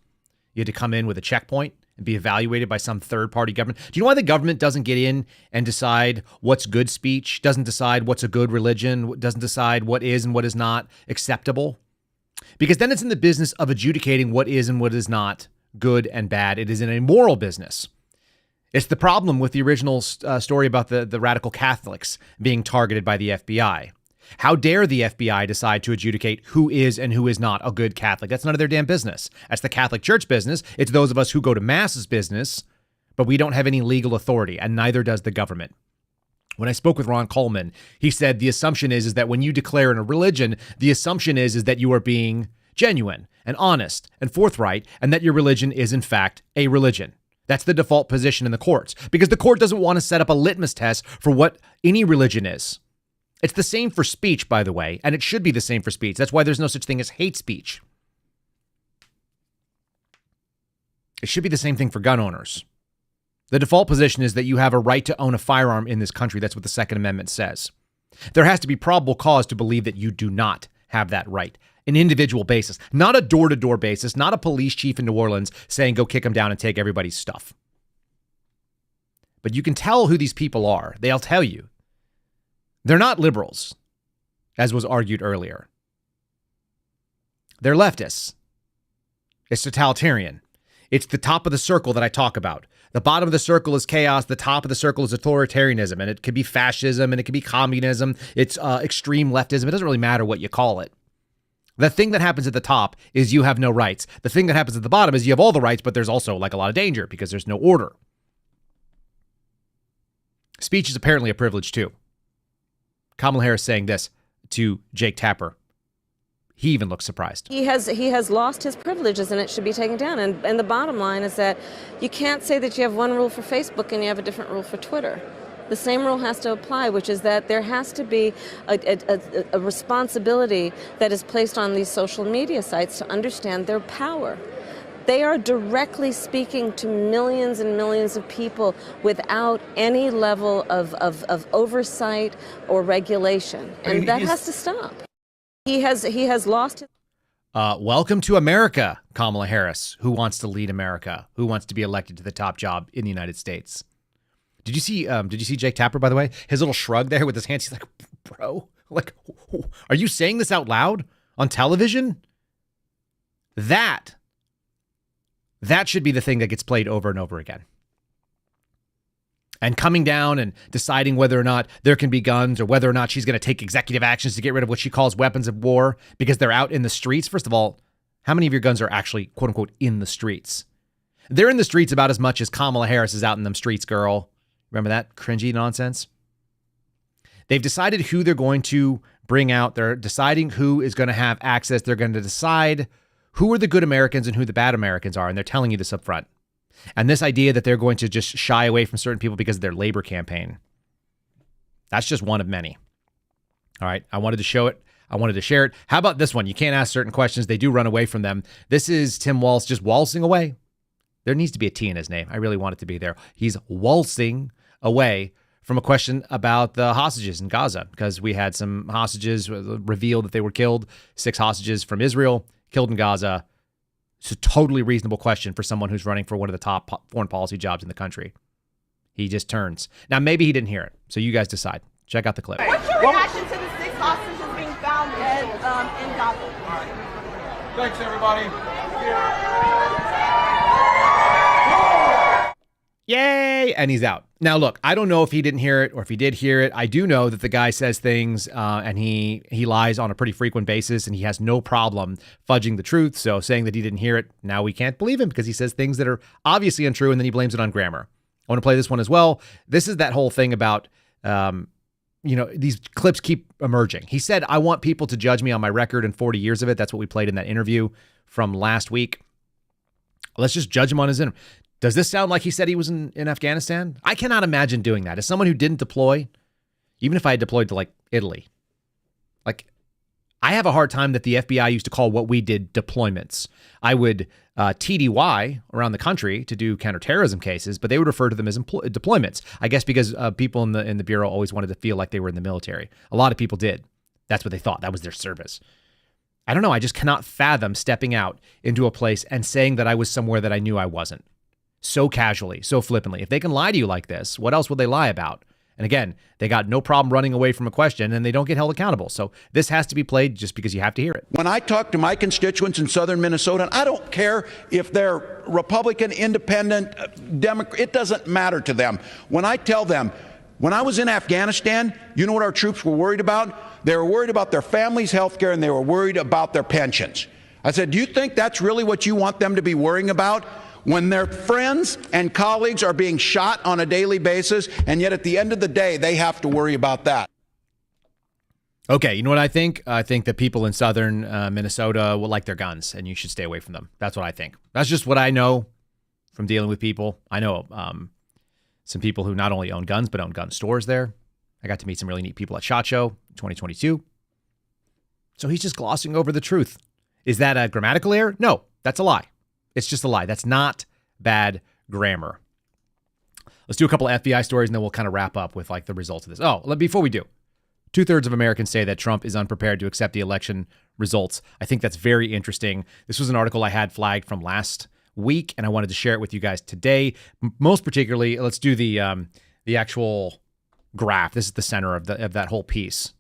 H: You had to come in with a checkpoint and be evaluated by some third-party government. Do you know why the government doesn't get in and decide what's good speech, doesn't decide what's a good religion, doesn't decide what is and what is not acceptable? Because then it's in the business of adjudicating what is and what is not good and bad. It is in a moral business. It's the problem with the original story about the radical Catholics being targeted by the FBI. How dare the FBI decide to adjudicate who is and who is not a good Catholic? That's none of their damn business. That's the Catholic Church business. It's those of us who go to Mass's business, but we don't have any legal authority, and neither does the government. When I spoke with Ron Coleman, he said the assumption is that when you declare in a religion, the assumption is that you are being genuine and honest and forthright, and that your religion is in fact a religion. That's the default position in the courts, because the court doesn't want to set up a litmus test for what any religion is. It's the same for speech, by the way, and it should be the same for speech. That's why there's no such thing as hate speech. It should be the same thing for gun owners. The default position is that you have a right to own a firearm in this country. That's what the Second Amendment says. There has to be probable cause to believe that you do not have that right. An individual basis, not a door-to-door basis, not a police chief in New Orleans saying go kick them down and take everybody's stuff. But you can tell who these people are. They'll tell you. They're not liberals, as was argued earlier. They're leftists. It's totalitarian. It's the top of the circle that I talk about. The bottom of the circle is chaos. The top of the circle is authoritarianism, and it could be fascism, and it could be communism. It's extreme leftism. It doesn't really matter what you call it. The thing that happens at the top is you have no rights. The thing that happens at the bottom is you have all the rights, but there's also like a lot of danger because there's no order. Speech is apparently a privilege too. Kamala Harris saying this to Jake Tapper. He even looks surprised.
I: He has lost his privileges, and it should be taken down. And the bottom line is that you can't say that you have one rule for Facebook and you have a different rule for Twitter. The same rule has to apply, which is that there has to be a responsibility that is placed on these social media sites to understand their power. They are directly speaking to millions and millions of people without any level of oversight or regulation. And that has to stop. He has lost.
H: Welcome to America, Kamala Harris, who wants to lead America, who wants to be elected to the top job in the United States. Did you see Jake Tapper, by the way? His little shrug there with his hands. He's like, bro, like, are you saying this out loud on television? That should be the thing that gets played over and over again. And coming down and deciding whether or not there can be guns or whether or not she's going to take executive actions to get rid of what she calls weapons of war because they're out in the streets. First of all, how many of your guns are actually, quote unquote, in the streets? They're in the streets about as much as Kamala Harris is out in them streets, girl. Remember that cringy nonsense? They've decided who they're going to bring out. They're deciding who is going to have access. They're going to decide who are the good Americans and who the bad Americans are. And they're telling you this up front. And this idea that they're going to just shy away from certain people because of their labor campaign. That's just one of many. All right. I wanted to show it. I wanted to share it. How about this one? You can't ask certain questions. They do run away from them. This is Tim Walz just waltzing away. There needs to be a T in his name. I really want it to be there. He's waltzing away from a question about the hostages in Gaza because we had some hostages revealed that they were killed. 6 hostages from Israel killed in Gaza. It's a totally reasonable question for someone who's running for one of the top foreign policy jobs in the country. He just turns. Now, maybe he didn't hear it. So you guys decide. Check out the clip.
S: What's your reaction to the 6 hostages being found in Gaza? All right.
N: Thanks, everybody.
H: Yay! And he's out. Now, look, I don't know if he didn't hear it or if he did hear it. I do know that the guy says things and he lies on a pretty frequent basis, and he has no problem fudging the truth. So saying that he didn't hear it, now we can't believe him because he says things that are obviously untrue, and then he blames it on grammar. I want to play this one as well. This is that whole thing about, these clips keep emerging. He said, I want people to judge me on my record and 40 years of it. That's what we played in that interview from last week. Let's just judge him on his interview. Does this sound like he said he was in Afghanistan? I cannot imagine doing that. As someone who didn't deploy, even if I had deployed to like Italy, like I have a hard time that the FBI used to call what we did deployments. I would TDY around the country to do counterterrorism cases, but they would refer to them as deployments. I guess because people in the Bureau always wanted to feel like they were in the military. A lot of people did. That's what they thought. That was their service. I don't know. I just cannot fathom stepping out into a place and saying that I was somewhere that I knew I wasn't. So casually, so flippantly. If they can lie to you like this, what else would they lie about? And again, they got no problem running away from a question, and they don't get held accountable. So this has to be played just because you have to hear it.
T: When I talk to my constituents in southern Minnesota, and I don't care if they're Republican, Independent, Democrat, it doesn't matter to them. When I tell them, when I was in Afghanistan, you know what our troops were worried about? They were worried about their family's health care, and they were worried about their pensions. I said, do you think that's really what you want them to be worrying about? When their friends and colleagues are being shot on a daily basis, and yet at the end of the day, they have to worry about that.
H: Okay, you know what I think? I think that people in southern Minnesota will like their guns, and you should stay away from them. That's what I think. That's just what I know from dealing with people. I know some people who not only own guns, but own gun stores there. I got to meet some really neat people at SHOT Show 2022. So he's just glossing over the truth. Is that a grammatical error? No, that's a lie. It's just a lie. That's not bad grammar. Let's do a couple of FBI stories, and then we'll kind of wrap up with like the results of this. Oh, before we do, 2/3 of Americans say that Trump is unprepared to accept the election results. I think that's very interesting. This was an article I had flagged from last week, and I wanted to share it with you guys today. Most particularly, let's do the actual graph. This is the center of that whole piece.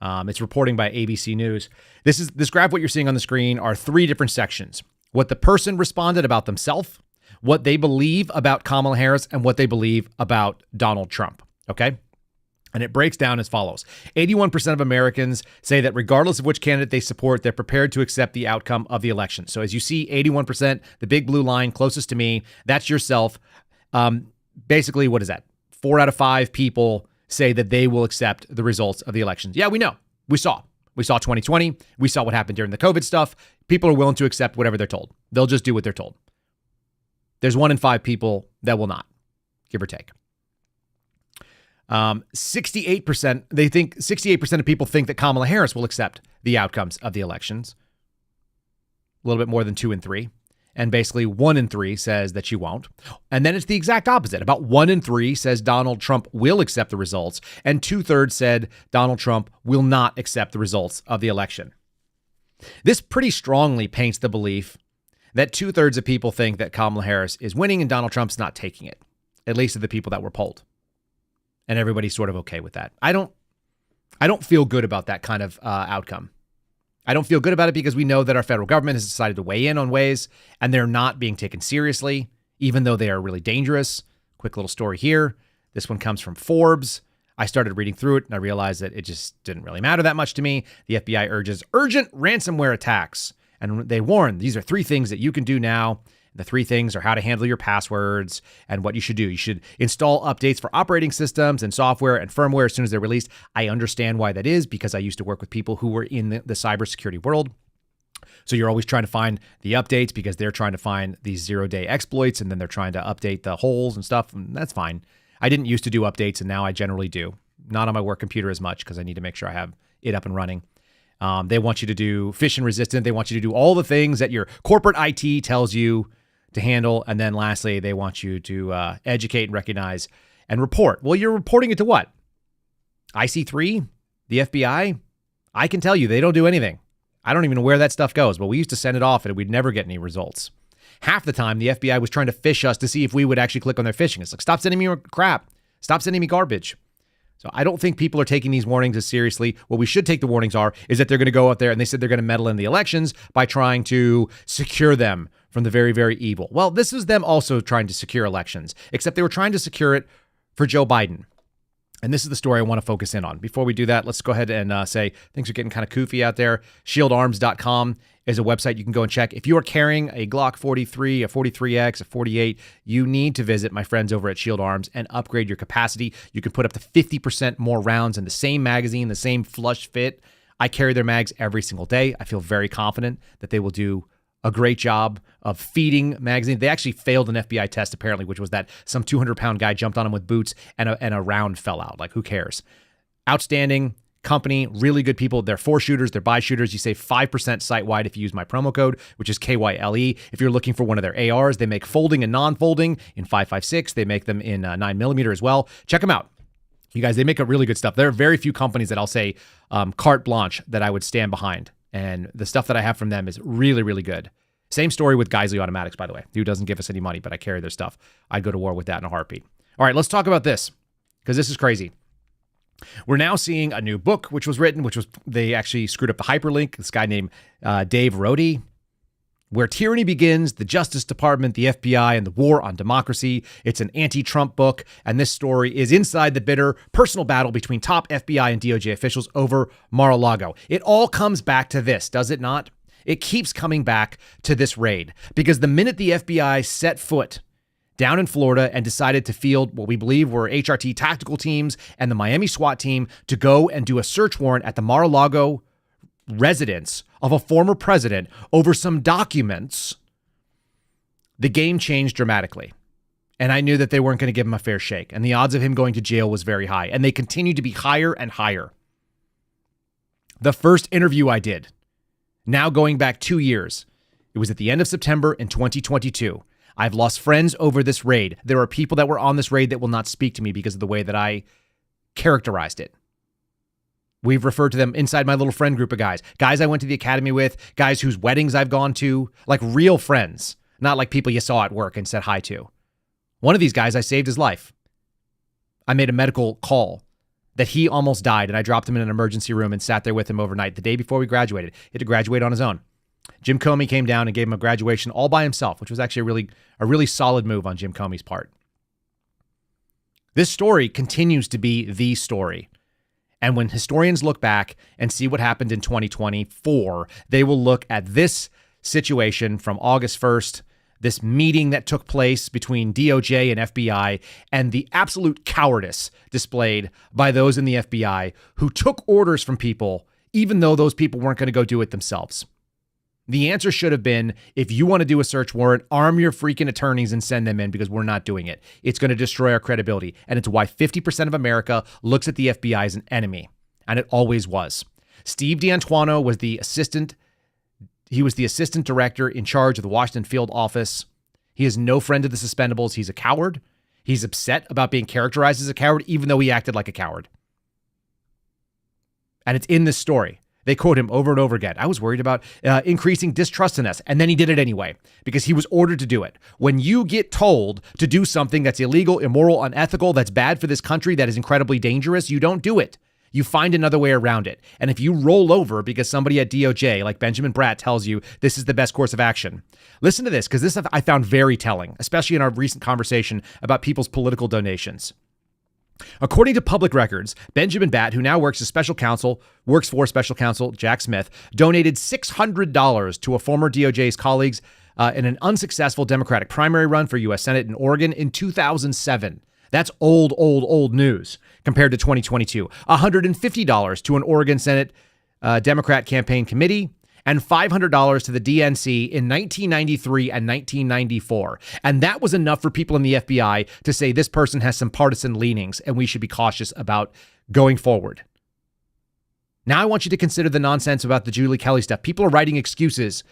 H: It's reporting by ABC News. This graph, what you're seeing on the screen, are 3 different sections. What the person responded about themselves, what they believe about Kamala Harris, and what they believe about Donald Trump. Okay? And it breaks down as follows. 81% of Americans say that regardless of which candidate they support, they're prepared to accept the outcome of the election. So as you see, 81%, the big blue line closest to me, that's yourself. Basically, what is that? 4 out of 5 people say that they will accept the results of the elections. Yeah, we know. We saw 2020. We saw what happened during the COVID stuff. People are willing to accept whatever they're told. They'll just do what they're told. There's 1 in 5 people that will not, give or take. 68%, they think 68% of people think that Kamala Harris will accept the outcomes of the elections. A little bit more than 2 in 3. And basically 1 in 3 says that she won't. And then it's the exact opposite. About 1 in 3 says Donald Trump will accept the results. And 2/3 said Donald Trump will not accept the results of the election. This pretty strongly paints the belief that 2/3 of people think that Kamala Harris is winning and Donald Trump's not taking it, at least of the people that were polled. And everybody's sort of okay with that. I don't feel good about that kind of outcome. I don't feel good about it because we know that our federal government has decided to weigh in on ways, and they're not being taken seriously, even though they are really dangerous. Quick little story here. This one comes from Forbes. I started reading through it, and I realized that it just didn't really matter that much to me. The FBI urges urgent ransomware attacks. And they warn, these are 3 things that you can do now. The 3 things are how to handle your passwords and what you should do. You should install updates for operating systems and software and firmware as soon as they're released. I understand why that is because I used to work with people who were in the cybersecurity world. So you're always trying to find the updates because they're trying to find these 0-day exploits, and then they're trying to update the holes and stuff. And that's fine. I didn't used to do updates, and now I generally do. Not on my work computer as much because I need to make sure I have it up and running. They want you to do phishing resistant. They want you to do all the things that your corporate IT tells you to handle. And then lastly, they want you to educate and recognize and report. Well, you're reporting it to what? IC3? The FBI? I can tell you they don't do anything. I don't even know where that stuff goes, but we used to send it off and we'd never get any results. Half the time, the FBI was trying to phish us to see if we would actually click on their phishing. It's like, stop sending me crap. Stop sending me garbage. So I don't think people are taking these warnings as seriously. What we should take the warnings is that they're going to go out there and they said they're going to meddle in the elections by trying to secure them from the very, very evil. Well, this is them also trying to secure elections, except they were trying to secure it for Joe Biden. And this is the story I want to focus in on. Before we do that, let's go ahead and say things are getting kind of koofy out there. ShieldArms.com is a website you can go and check. If you are carrying a Glock 43, a 43X, a 48, you need to visit my friends over at Shield Arms and upgrade your capacity. You can put up to 50% more rounds in the same magazine, the same flush fit. I carry their mags every single day. I feel very confident that they will do a great job of feeding magazine. They actually failed an FBI test, apparently, which was that some 200-pound guy jumped on him with boots and a round fell out. Like, who cares? Outstanding company, really good people. They're 4-shooters, they're buy-shooters. You save 5% site-wide if you use my promo code, which is KYLE. If you're looking for one of their ARs, they make folding and non-folding in 5.56. They make them in 9mm as well. Check them out. You guys, they make a really good stuff. There are very few companies that I'll say carte blanche that I would stand behind. And the stuff that I have from them is really, really good. Same story with Geisley Automatics, by the way, who doesn't give us any money, but I carry their stuff. I'd go to war with that in a heartbeat. All right, let's talk about this, because this is crazy. We're now seeing a new book, which was written, they actually screwed up the hyperlink. This guy named Dave Rohde. Where tyranny begins, the Justice Department, the FBI, and the war on democracy. It's an anti-Trump book, and this story is inside the bitter personal battle between top FBI and DOJ officials over Mar-a-Lago. It all comes back to this, does it not? It keeps coming back to this raid, because the minute the FBI set foot down in Florida and decided to field what we believe were HRT tactical teams and the Miami SWAT team to go and do a search warrant at the Mar-a-Lago residence of a former president over some documents, the game changed dramatically. And I knew that they weren't going to give him a fair shake. And the odds of him going to jail was very high. And they continued to be higher and higher. The first interview I did, now going back 2 years, it was at the end of September in 2022. I've lost friends over this raid. There are people that were on this raid that will not speak to me because of the way that I characterized it. We've referred to them inside my little friend group of guys I went to the academy with, guys whose weddings I've gone to, like real friends, not like people you saw at work and said hi to. One of these guys, I saved his life. I made a medical call that he almost died, and I dropped him in an emergency room and sat there with him overnight the day before we graduated. He had to graduate on his own. Jim Comey came down and gave him a graduation all by himself, which was actually a really solid move on Jim Comey's part. This story continues to be the story. And when historians look back and see what happened in 2024, they will look at this situation from August 1st, this meeting that took place between DOJ and FBI, and the absolute cowardice displayed by those in the FBI who took orders from people, even though those people weren't going to go do it themselves. The answer should have been, if you want to do a search warrant, arm your freaking attorneys and send them in, because we're not doing it. It's going to destroy our credibility. And it's why 50% of America looks at the FBI as an enemy. And it always was. Steve D'Antuono was the assistant. He was the assistant director in charge of the Washington field office. He is no friend of the Suspendables. He's a coward. He's upset about being characterized as a coward, even though he acted like a coward. And it's in this story. They quote him over and over again. I was worried about increasing distrust in us. And then he did it anyway, because he was ordered to do it. When you get told to do something that's illegal, immoral, unethical, that's bad for this country, that is incredibly dangerous, you don't do it. You find another way around it. And if you roll over because somebody at DOJ, like Benjamin Bratt, tells you this is the best course of action, listen to this, because this I found very telling, especially in our recent conversation about people's political donations. According to public records, Benjamin Bratt, who now works for special counsel Jack Smith, donated $600 to a former DOJ's colleagues in an unsuccessful Democratic primary run for U.S. Senate in Oregon in 2007. That's old news compared to 2022. $150 to an Oregon Senate Democrat campaign committee, and $500 to the DNC in 1993 and 1994. And that was enough for people in the FBI to say this person has some partisan leanings and we should be cautious about going forward. Now I want you to consider the nonsense about the Julie Kelly stuff. People are writing excuses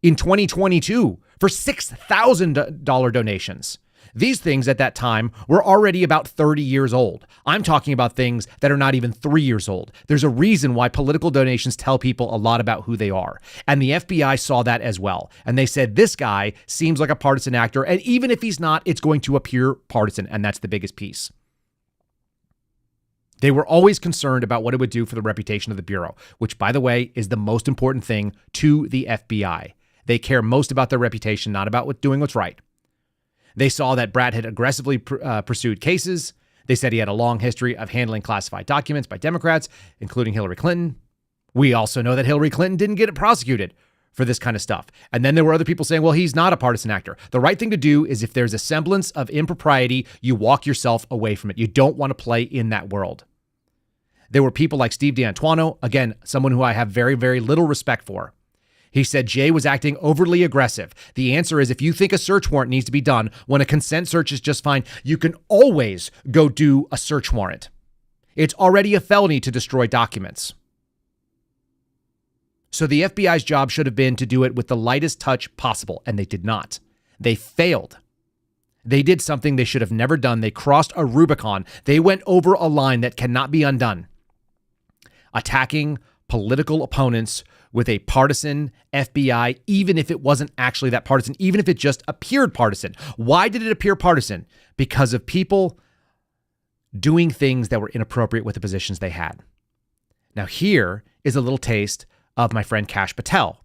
H: in 2022 for $6,000 donations. These things at that time were already about 30 years old. I'm talking about things that are not even 3 years old. There's a reason why political donations tell people a lot about who they are. And the FBI saw that as well. And they said, this guy seems like a partisan actor. And even if he's not, it's going to appear partisan. And that's the biggest piece. They were always concerned about what it would do for the reputation of the Bureau, which, by the way, is the most important thing to the FBI. They care most about their reputation, not about doing what's right. They saw that Bratt had aggressively pursued cases. They said he had a long history of handling classified documents by Democrats, including Hillary Clinton. We also know that Hillary Clinton didn't get prosecuted for this kind of stuff. And then there were other people saying, well, he's not a partisan actor. The right thing to do is, if there's a semblance of impropriety, you walk yourself away from it. You don't want to play in that world. There were people like Steve D'Antuono, again, someone who I have very, very little respect for. He said Jay was acting overly aggressive. The answer is, if you think a search warrant needs to be done when a consent search is just fine, you can always go do a search warrant. It's already a felony to destroy documents. So the FBI's job should have been to do it with the lightest touch possible, and they did not. They failed. They did something they should have never done. They crossed a Rubicon. They went over a line that cannot be undone. Attacking political opponents with a partisan FBI, even if it wasn't actually that partisan, even if it just appeared partisan. Why did it appear partisan? Because of people doing things that were inappropriate with the positions they had. Now, here is a little taste of my friend Kash Patel.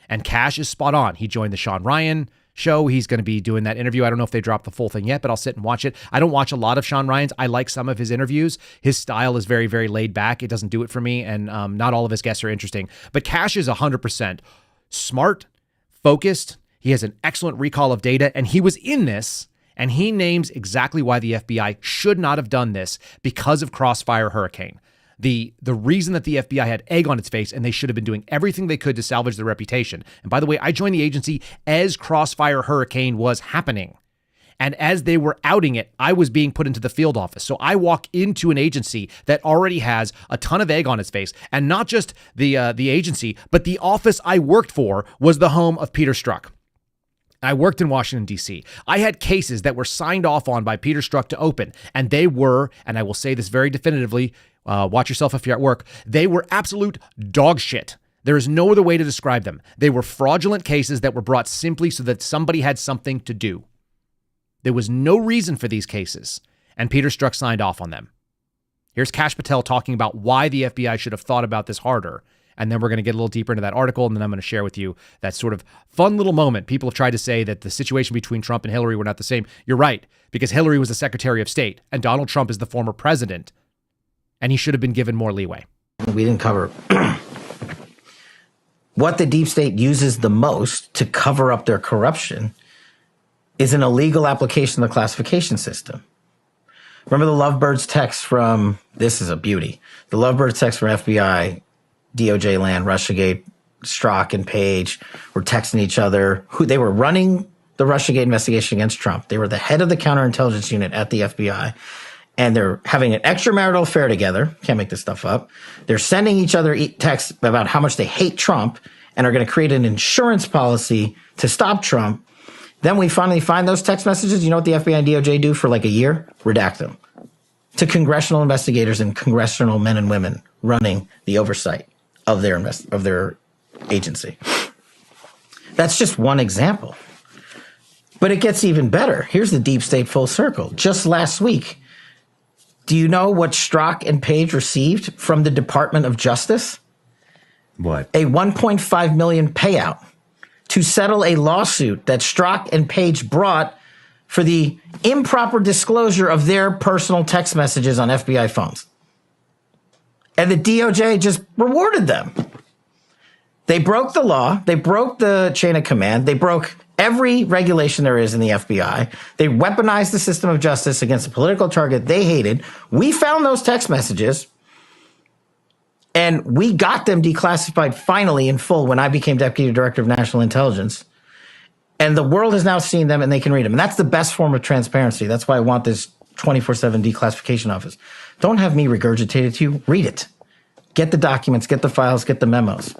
H: And Cash is spot on. He joined the Sean Ryan show. He's going to be doing that interview. I don't know if they dropped the full thing yet, but I'll sit and watch it. I don't watch a lot of Sean Ryan's. I like some of his interviews. His style is very, very laid back. It doesn't do it for me, and not all of his guests are interesting. But Cash is 100% smart, focused. He has an excellent recall of data, and he was in this, and he names exactly why the FBI should not have done this because of Crossfire Hurricane. The reason that the FBI had egg on its face, and they should have been doing everything they could to salvage their reputation. And by the way, I joined the agency as Crossfire Hurricane was happening. And as they were outing it, I was being put into the field office. So I walk into an agency that already has a ton of egg on its face. And not just the agency, but the office I worked for was the home of Peter Strzok. I worked in Washington, D.C. I had cases that were signed off on by Peter Strzok to open, and they were, and I will say this very definitively, watch yourself if you're at work, they were absolute dog shit. There is no other way to describe them. They were fraudulent cases that were brought simply so that somebody had something to do. There was no reason for these cases, and Peter Strzok signed off on them. Here's Kash Patel talking about why the FBI should have thought about this harder. And then we're going to get a little deeper into that article, and then I'm going to share with you that sort of fun little moment. People have tried to say that the situation between Trump and Hillary were not the same. You're right, because Hillary was the Secretary of State, and Donald Trump is the former president, and he should have been given more leeway.
U: We didn't cover what the deep state uses the most to cover up their corruption is an illegal application of the classification system. Remember the Lovebirds text from, this is a beauty, the Lovebirds text from FBI, DOJ land, Russiagate, Strzok and Page were texting each other. They were running the Russiagate investigation against Trump. They were the head of the counterintelligence unit at the FBI, and they're having an extramarital affair together. Can't make this stuff up. They're sending each other texts about how much they hate Trump and are going to create an insurance policy to stop Trump. Then we finally find those text messages. You know what the FBI and DOJ do for like a year? Redact them to congressional investigators and congressional men and women running the oversight of their agency. That's just one example. But it gets even better. Here's the deep state full circle. Just last week, do you know what Strzok and Page received from the Department of Justice?
V: What?
U: A $1.5 million payout to settle a lawsuit that Strzok and Page brought for the improper disclosure of their personal text messages on FBI phones. And the DOJ just rewarded them. They broke the law. They broke the chain of command. They broke every regulation there is in the FBI. They weaponized the system of justice against a political target they hated. We found those text messages, and we got them declassified finally in full when I became Deputy Director of National Intelligence. And the world has now seen them, and they can read them. And that's the best form of transparency. That's why I want this 24/7 declassification office. Don't have me regurgitate it to you. Read it. Get the documents, get the files, get the memos.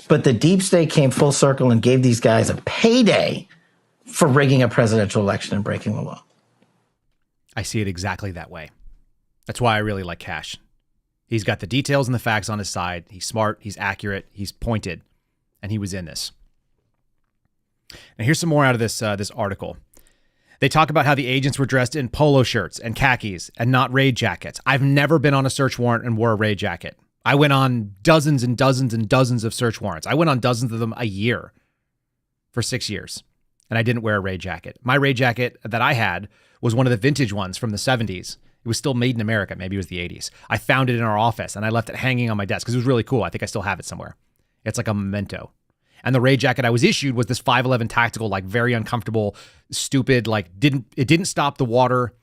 U: But the deep state came full circle and gave these guys a payday for rigging a presidential election and breaking the law.
H: I see it exactly that way. That's why I really like Kash. He's got the details and the facts on his side. He's smart, he's accurate, he's pointed, and he was in this. Now here's some more out of this article. They talk about how the agents were dressed in polo shirts and khakis and not raid jackets. I've never been on a search warrant and wore a raid jacket. I went on dozens and dozens and dozens of search warrants. I went on dozens of them a year for 6 years, and I didn't wear a raid jacket. My raid jacket that I had was one of the vintage ones from the 70s. It was still made in America. Maybe it was the 80s. I found it in our office, and I left it hanging on my desk because it was really cool. I think I still have it somewhere. It's like a memento. And the raid jacket I was issued was this 511 tactical, like very uncomfortable, stupid, like it didn't stop the water.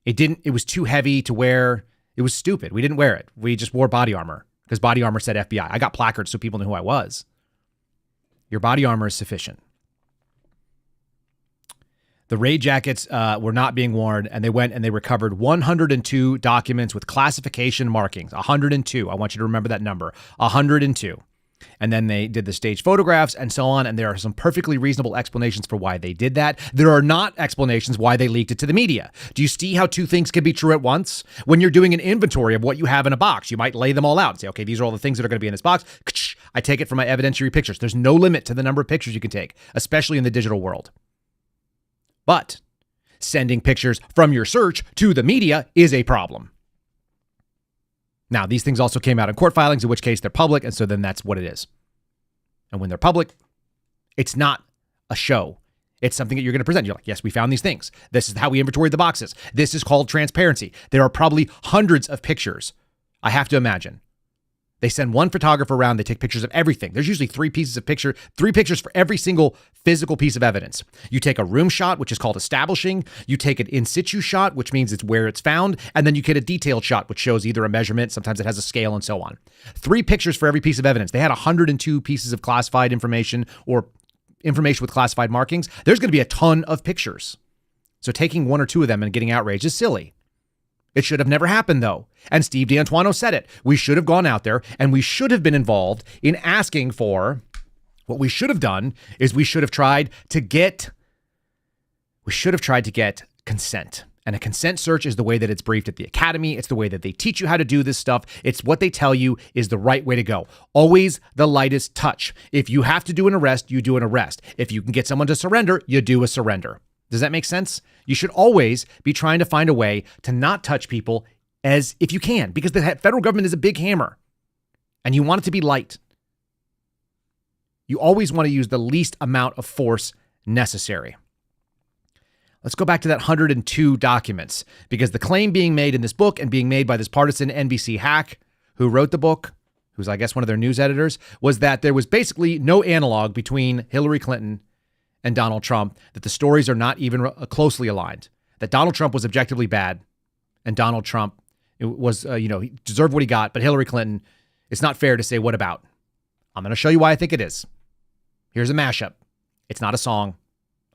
H: It was too heavy to wear. It was stupid. We didn't wear it. We just wore body armor because body armor said FBI. I got placards so people knew who I was. Your body armor is sufficient. The raid jackets were not being worn, and they went and they recovered 102 documents with classification markings. 102. I want you to remember that number. 102. And then they did the stage photographs and so on. And there are some perfectly reasonable explanations for why they did that. There are not explanations why they leaked it to the media. Do you see how two things can be true at once? When you're doing an inventory of what you have in a box, you might lay them all out and say, okay, these are all the things that are going to be in this box. I take it from my evidentiary pictures. There's no limit to the number of pictures you can take, especially in the digital world. But sending pictures from your search to the media is a problem. Now, these things also came out in court filings, in which case they're public, and so then that's what it is. And when they're public, It's not a show. It's something that you're going to present. You're like, yes, we found these things. This is how we inventoried the boxes. This is called transparency. There are probably hundreds of pictures. I have to imagine. They send one photographer around. They take pictures of everything. There's usually three pictures for every single physical piece of evidence. You take a room shot, which is called establishing. You take an in situ shot, which means it's where it's found. And then you get a detailed shot, which shows either a measurement. Sometimes it has a scale and so on. 3 pictures for every piece of evidence. They had 102 pieces of classified information or information with classified markings. There's going to be a ton of pictures. So taking 1 or 2 of them and getting outraged is silly. It should have never happened, though. And Steve D'Antuono said it. We should have gone out there and we should have been involved in asking for what we should have done is we should have tried to get consent. And a consent search is the way that it's briefed at the academy. It's the way that they teach you how to do this stuff. It's what they tell you is the right way to go. Always the lightest touch. If you have to do an arrest, you do an arrest. If you can get someone to surrender, you do a surrender. Does that make sense? You should always be trying to find a way to not touch people as if you can, because the federal government is a big hammer and you want it to be light. You always want to use the least amount of force necessary. Let's go back to that 102 documents, because the claim being made in this book and being made by this partisan NBC hack who wrote the book, who's I guess one of their news editors, was that there was basically no analog between Hillary Clinton and Donald Trump, that the stories are not even closely aligned, that Donald Trump was objectively bad and Donald Trump was, he deserved what he got, but Hillary Clinton, it's not fair to say, what about? I'm going to show you why I think it is. Here's a mashup. It's not a song.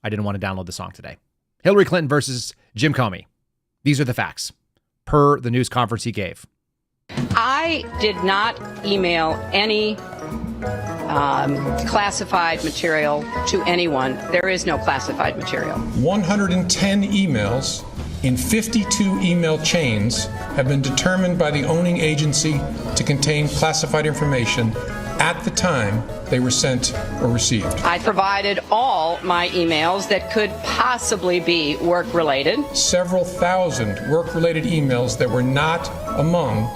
H: I didn't want to download the song today. Hillary Clinton versus Jim Comey. These are the facts per the news conference he gave.
A: I did not email any classified material to anyone. There is no classified material.
V: 110 emails in 52 email chains have been determined by the owning agency to contain classified information at the time they were sent or received.
A: I provided all my emails that could possibly be work-related.
V: Several thousand work-related emails that were not among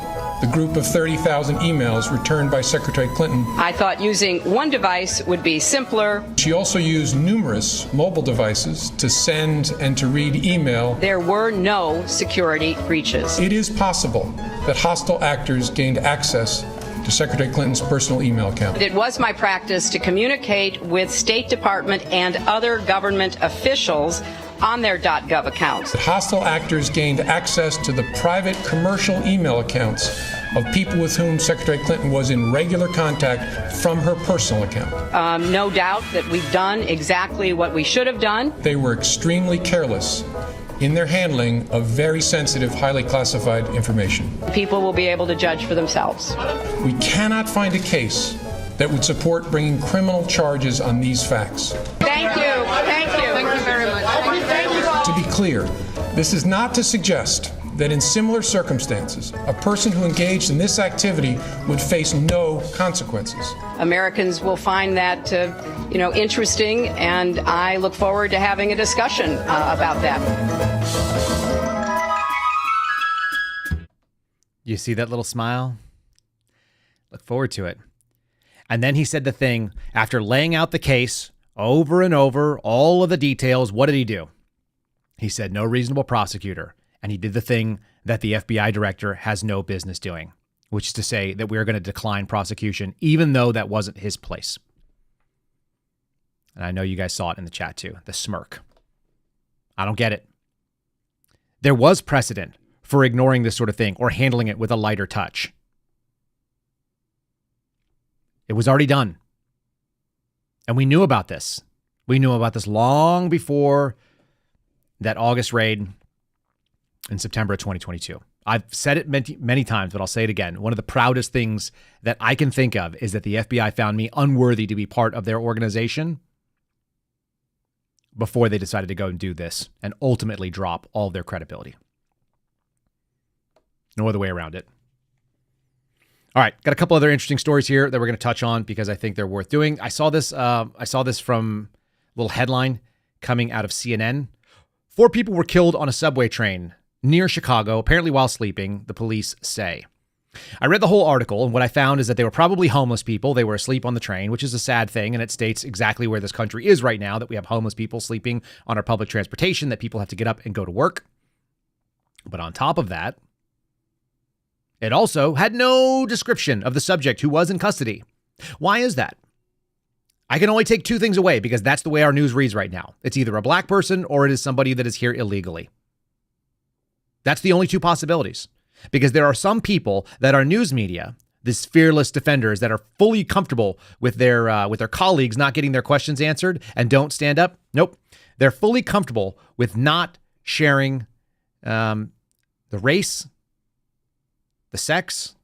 V: the group of 30,000 emails returned by Secretary Clinton.
A: I thought using one device would be simpler.
V: She also used numerous mobile devices to send and to read email.
A: There were no security breaches.
V: It is possible that hostile actors gained access to Secretary Clinton's personal email account.
A: It was my practice to communicate with State Department and other government officials on their .gov accounts.
V: Hostile actors gained access to the private commercial email accounts of people with whom Secretary Clinton was in regular contact from her personal account.
A: No doubt that we've done exactly what we should have done.
V: They were extremely careless in their handling of very sensitive, highly classified information.
A: People will be able to judge for themselves.
V: We cannot find a case that would support bringing criminal charges on these facts.
A: Thank you. Thank you. Thank you very much. Thank you.
V: To be clear, this is not to suggest that in similar circumstances, a person who engaged in this activity would face no consequences.
A: Americans will find that, interesting, and I look forward to having a discussion about that.
H: You see that little smile? Look forward to it. And then he said the thing, after laying out the case over and over, all of the details, what did he do? He said, no reasonable prosecutor. And he did the thing that the FBI director has no business doing, which is to say that we're going to decline prosecution, even though that wasn't his place. And I know you guys saw it in the chat too, the smirk. I don't get it. There was precedent for ignoring this sort of thing or handling it with a lighter touch. It was already done. And we knew about this. We knew about this long before that August raid in September of 2022. I've said it many times, but I'll say it again. One of the proudest things that I can think of is that the FBI found me unworthy to be part of their organization before they decided to go and do this and ultimately drop all of their credibility. No other way around it. All right, got a couple other interesting stories here that we're going to touch on because I think they're worth doing. I saw this from a little headline coming out of CNN. 4 people were killed on a subway train near Chicago, apparently while sleeping, the police say. I read the whole article, and what I found is that they were probably homeless people. They were asleep on the train, which is a sad thing, and it states exactly where this country is right now, that we have homeless people sleeping on our public transportation, that people have to get up and go to work. But on top of that, it also had no description of the subject who was in custody. Why is that? I can only take two things away, because that's the way our news reads right now. It's either a black person or it is somebody that is here illegally. That's the only two possibilities. Because there are some people that are news media, these fearless defenders that are fully comfortable with their colleagues not getting their questions answered and don't stand up. Nope. They're fully comfortable with not sharing the race, the sex,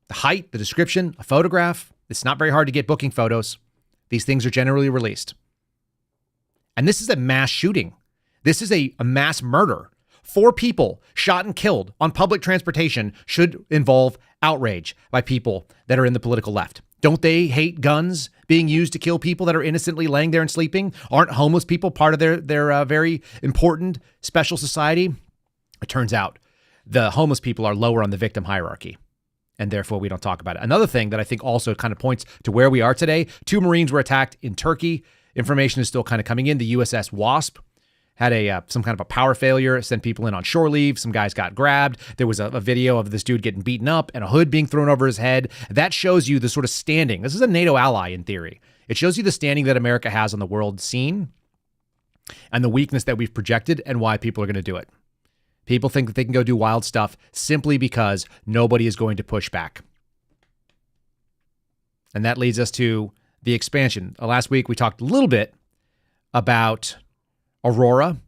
H: the height, the description, a photograph. It's not very hard to get booking photos. These things are generally released. And this is a mass shooting. This is a mass murder. 4 people shot and killed on public transportation should involve outrage by people that are in the political left. Don't they hate guns being used to kill people that are innocently laying there and sleeping? Aren't homeless people part of their very important special society? It turns out the homeless people are lower on the victim hierarchy, and therefore we don't talk about it. Another thing that I think also kind of points to where we are today, 2 Marines were attacked in Turkey. Information is still kind of coming in. The USS Wasp had some kind of a power failure, sent people in on shore leave. Some guys got grabbed. There was a video of this dude getting beaten up and a hood being thrown over his head. That shows you the sort of standing. This is a NATO ally in theory. It shows you the standing that America has on the world scene and the weakness that we've projected and why people are going to do it. People think that they can go do wild stuff simply because nobody is going to push back. And that leads us to the expansion. Last week, we talked a little bit about Aurora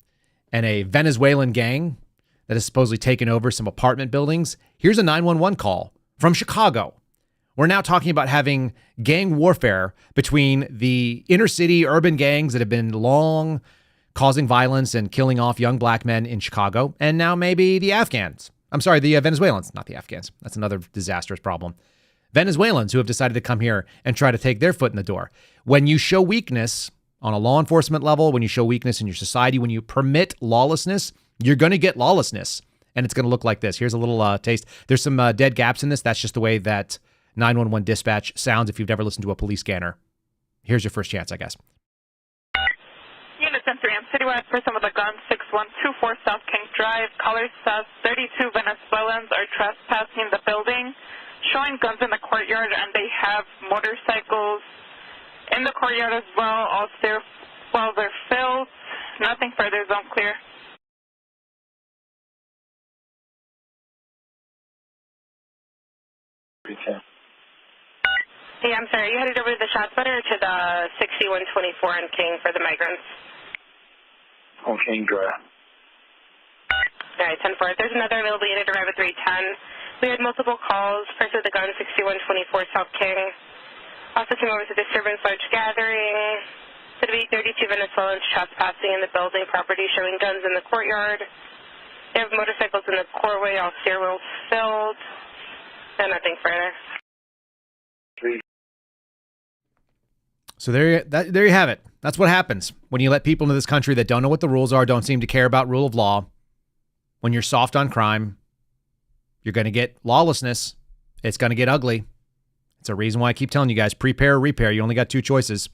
H: and a Venezuelan gang that has supposedly taken over some apartment buildings. Here's a 911 call from Chicago. We're now talking about having gang warfare between the inner city urban gangs that have been long causing violence and killing off young black men in Chicago, and now maybe the Afghans. I'm sorry, the Venezuelans, not the Afghans. That's another disastrous problem. Venezuelans who have decided to come here and try to take their foot in the door. When you show weakness on a law enforcement level, when you show weakness in your society, when you permit lawlessness, you're going to get lawlessness. And it's going to look like this. Here's a little taste. There's some dead gaps in this. That's just the way that 911 dispatch sounds if you've never listened to a police scanner. Here's your first chance, I guess.
B: Unit 10-3, I'm citywide person with a gun, 6124 South King Drive. Caller says 32 Venezuelans are trespassing the building, showing guns in the courtyard, and they have motorcycles in the courtyard as well. While they're filled, nothing further, zone clear.
C: Hey, I'm sorry, you headed over to the shot putter or to the 6124 on King for the migrants?
O: On King Drive.
C: All right, 10-4. There's another available unit to arrive at 310. We had multiple calls. First with the gun, 6124 South King. Also came over to disturbance large gathering. Could be 32 Venezuelans trespassing in the building property, showing guns in the courtyard. They have motorcycles in the courtway, all stairwells filled, and nothing further.
H: So there you have it. That's what happens when you let people into this country that don't know what the rules are, don't seem to care about rule of law. When you're soft on crime, you're going to get lawlessness. It's going to get ugly. It's a reason why I keep telling you guys, prepare or repair. You only got 2 choices.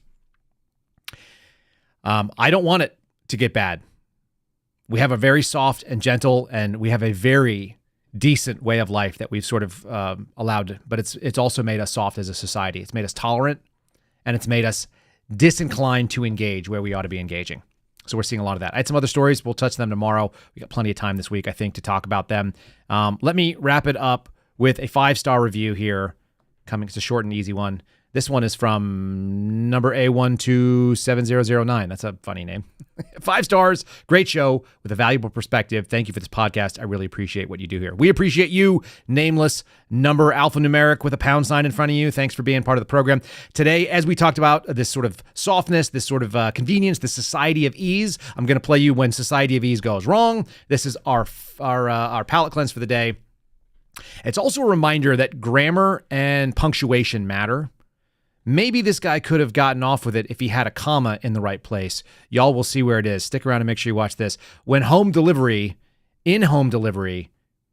H: I don't want it to get bad. We have a very soft and gentle, and we have a very decent way of life that we've sort of allowed, but it's also made us soft as a society. It's made us tolerant, and it's made us disinclined to engage where we ought to be engaging. So we're seeing a lot of that. I had some other stories. We'll touch them tomorrow. We got plenty of time this week, I think, to talk about them. Let me wrap it up with a 5-star review here. Coming, it's a short and easy one. This one is from number A127009. That's a funny name. 5 stars. Great show with a valuable perspective. Thank you for this podcast. I really appreciate what you do here. We appreciate you, nameless number alphanumeric with a # in front of you. Thanks for being part of the program. Today, as we talked about this sort of softness, this sort of convenience, the society of ease, I'm going to play you when society of ease goes wrong. This is our palate cleanse for the day. It's also a reminder that grammar and punctuation matter. Maybe this guy could have gotten off with it if he had a comma in the right place. Y'all will see where it is. Stick around and make sure you watch this. When in home delivery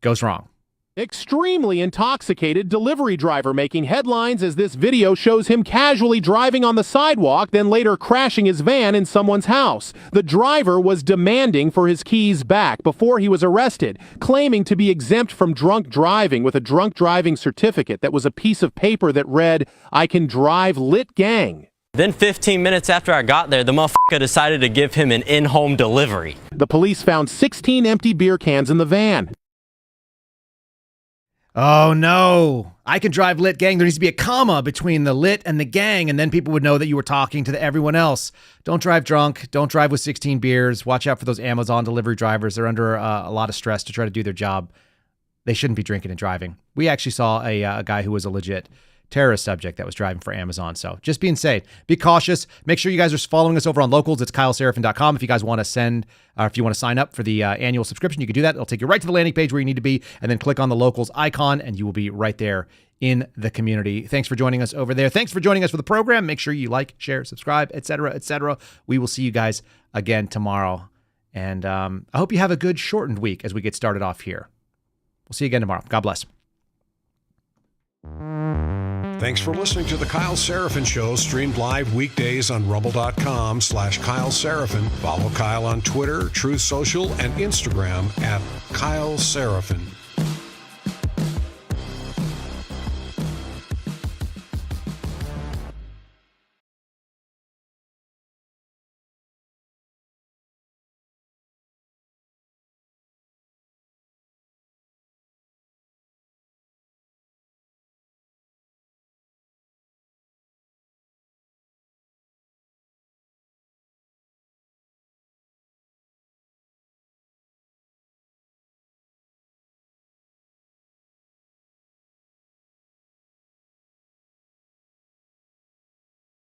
H: goes wrong.
D: Extremely intoxicated delivery driver making headlines as this video shows him casually driving on the sidewalk, then later crashing his van in someone's house. The driver was demanding for his keys back before he was arrested, claiming to be exempt from drunk driving with a drunk driving certificate that was a piece of paper that read, "I can drive lit gang."
E: Then 15 minutes after I got there, the motherfucker decided to give him an in-home delivery.
D: The police found 16 empty beer cans in the van.
H: Oh no, I can drive lit gang. There needs to be a comma between the lit and the gang, and then people would know that you were talking to everyone else. Don't drive drunk. Don't drive with 16 beers. Watch out for those Amazon delivery drivers. They're under a lot of stress to try to do their job. They shouldn't be drinking and driving. We actually saw a guy who was a legit terrorist subject that was driving for Amazon. So just being safe, be cautious. Make sure you guys are following us over on Locals. It's KyleSerafin.com. If you guys want to send, or if you want to sign up for the annual subscription, you can do that. It'll take you right to the landing page where you need to be, and then click on the Locals icon, and you will be right there in the community. Thanks for joining us over there. Thanks for joining us for the program. Make sure you like, share, subscribe, etc., etc. We will see you guys again tomorrow. And I hope you have a good shortened week as we get started off here. We'll see you again tomorrow. God bless.
G: Thanks for listening to The Kyle Seraphin Show, streamed live weekdays on rumble.com/Kyle Seraphin. Follow Kyle on Twitter, Truth Social, and Instagram @Kyle Seraphin.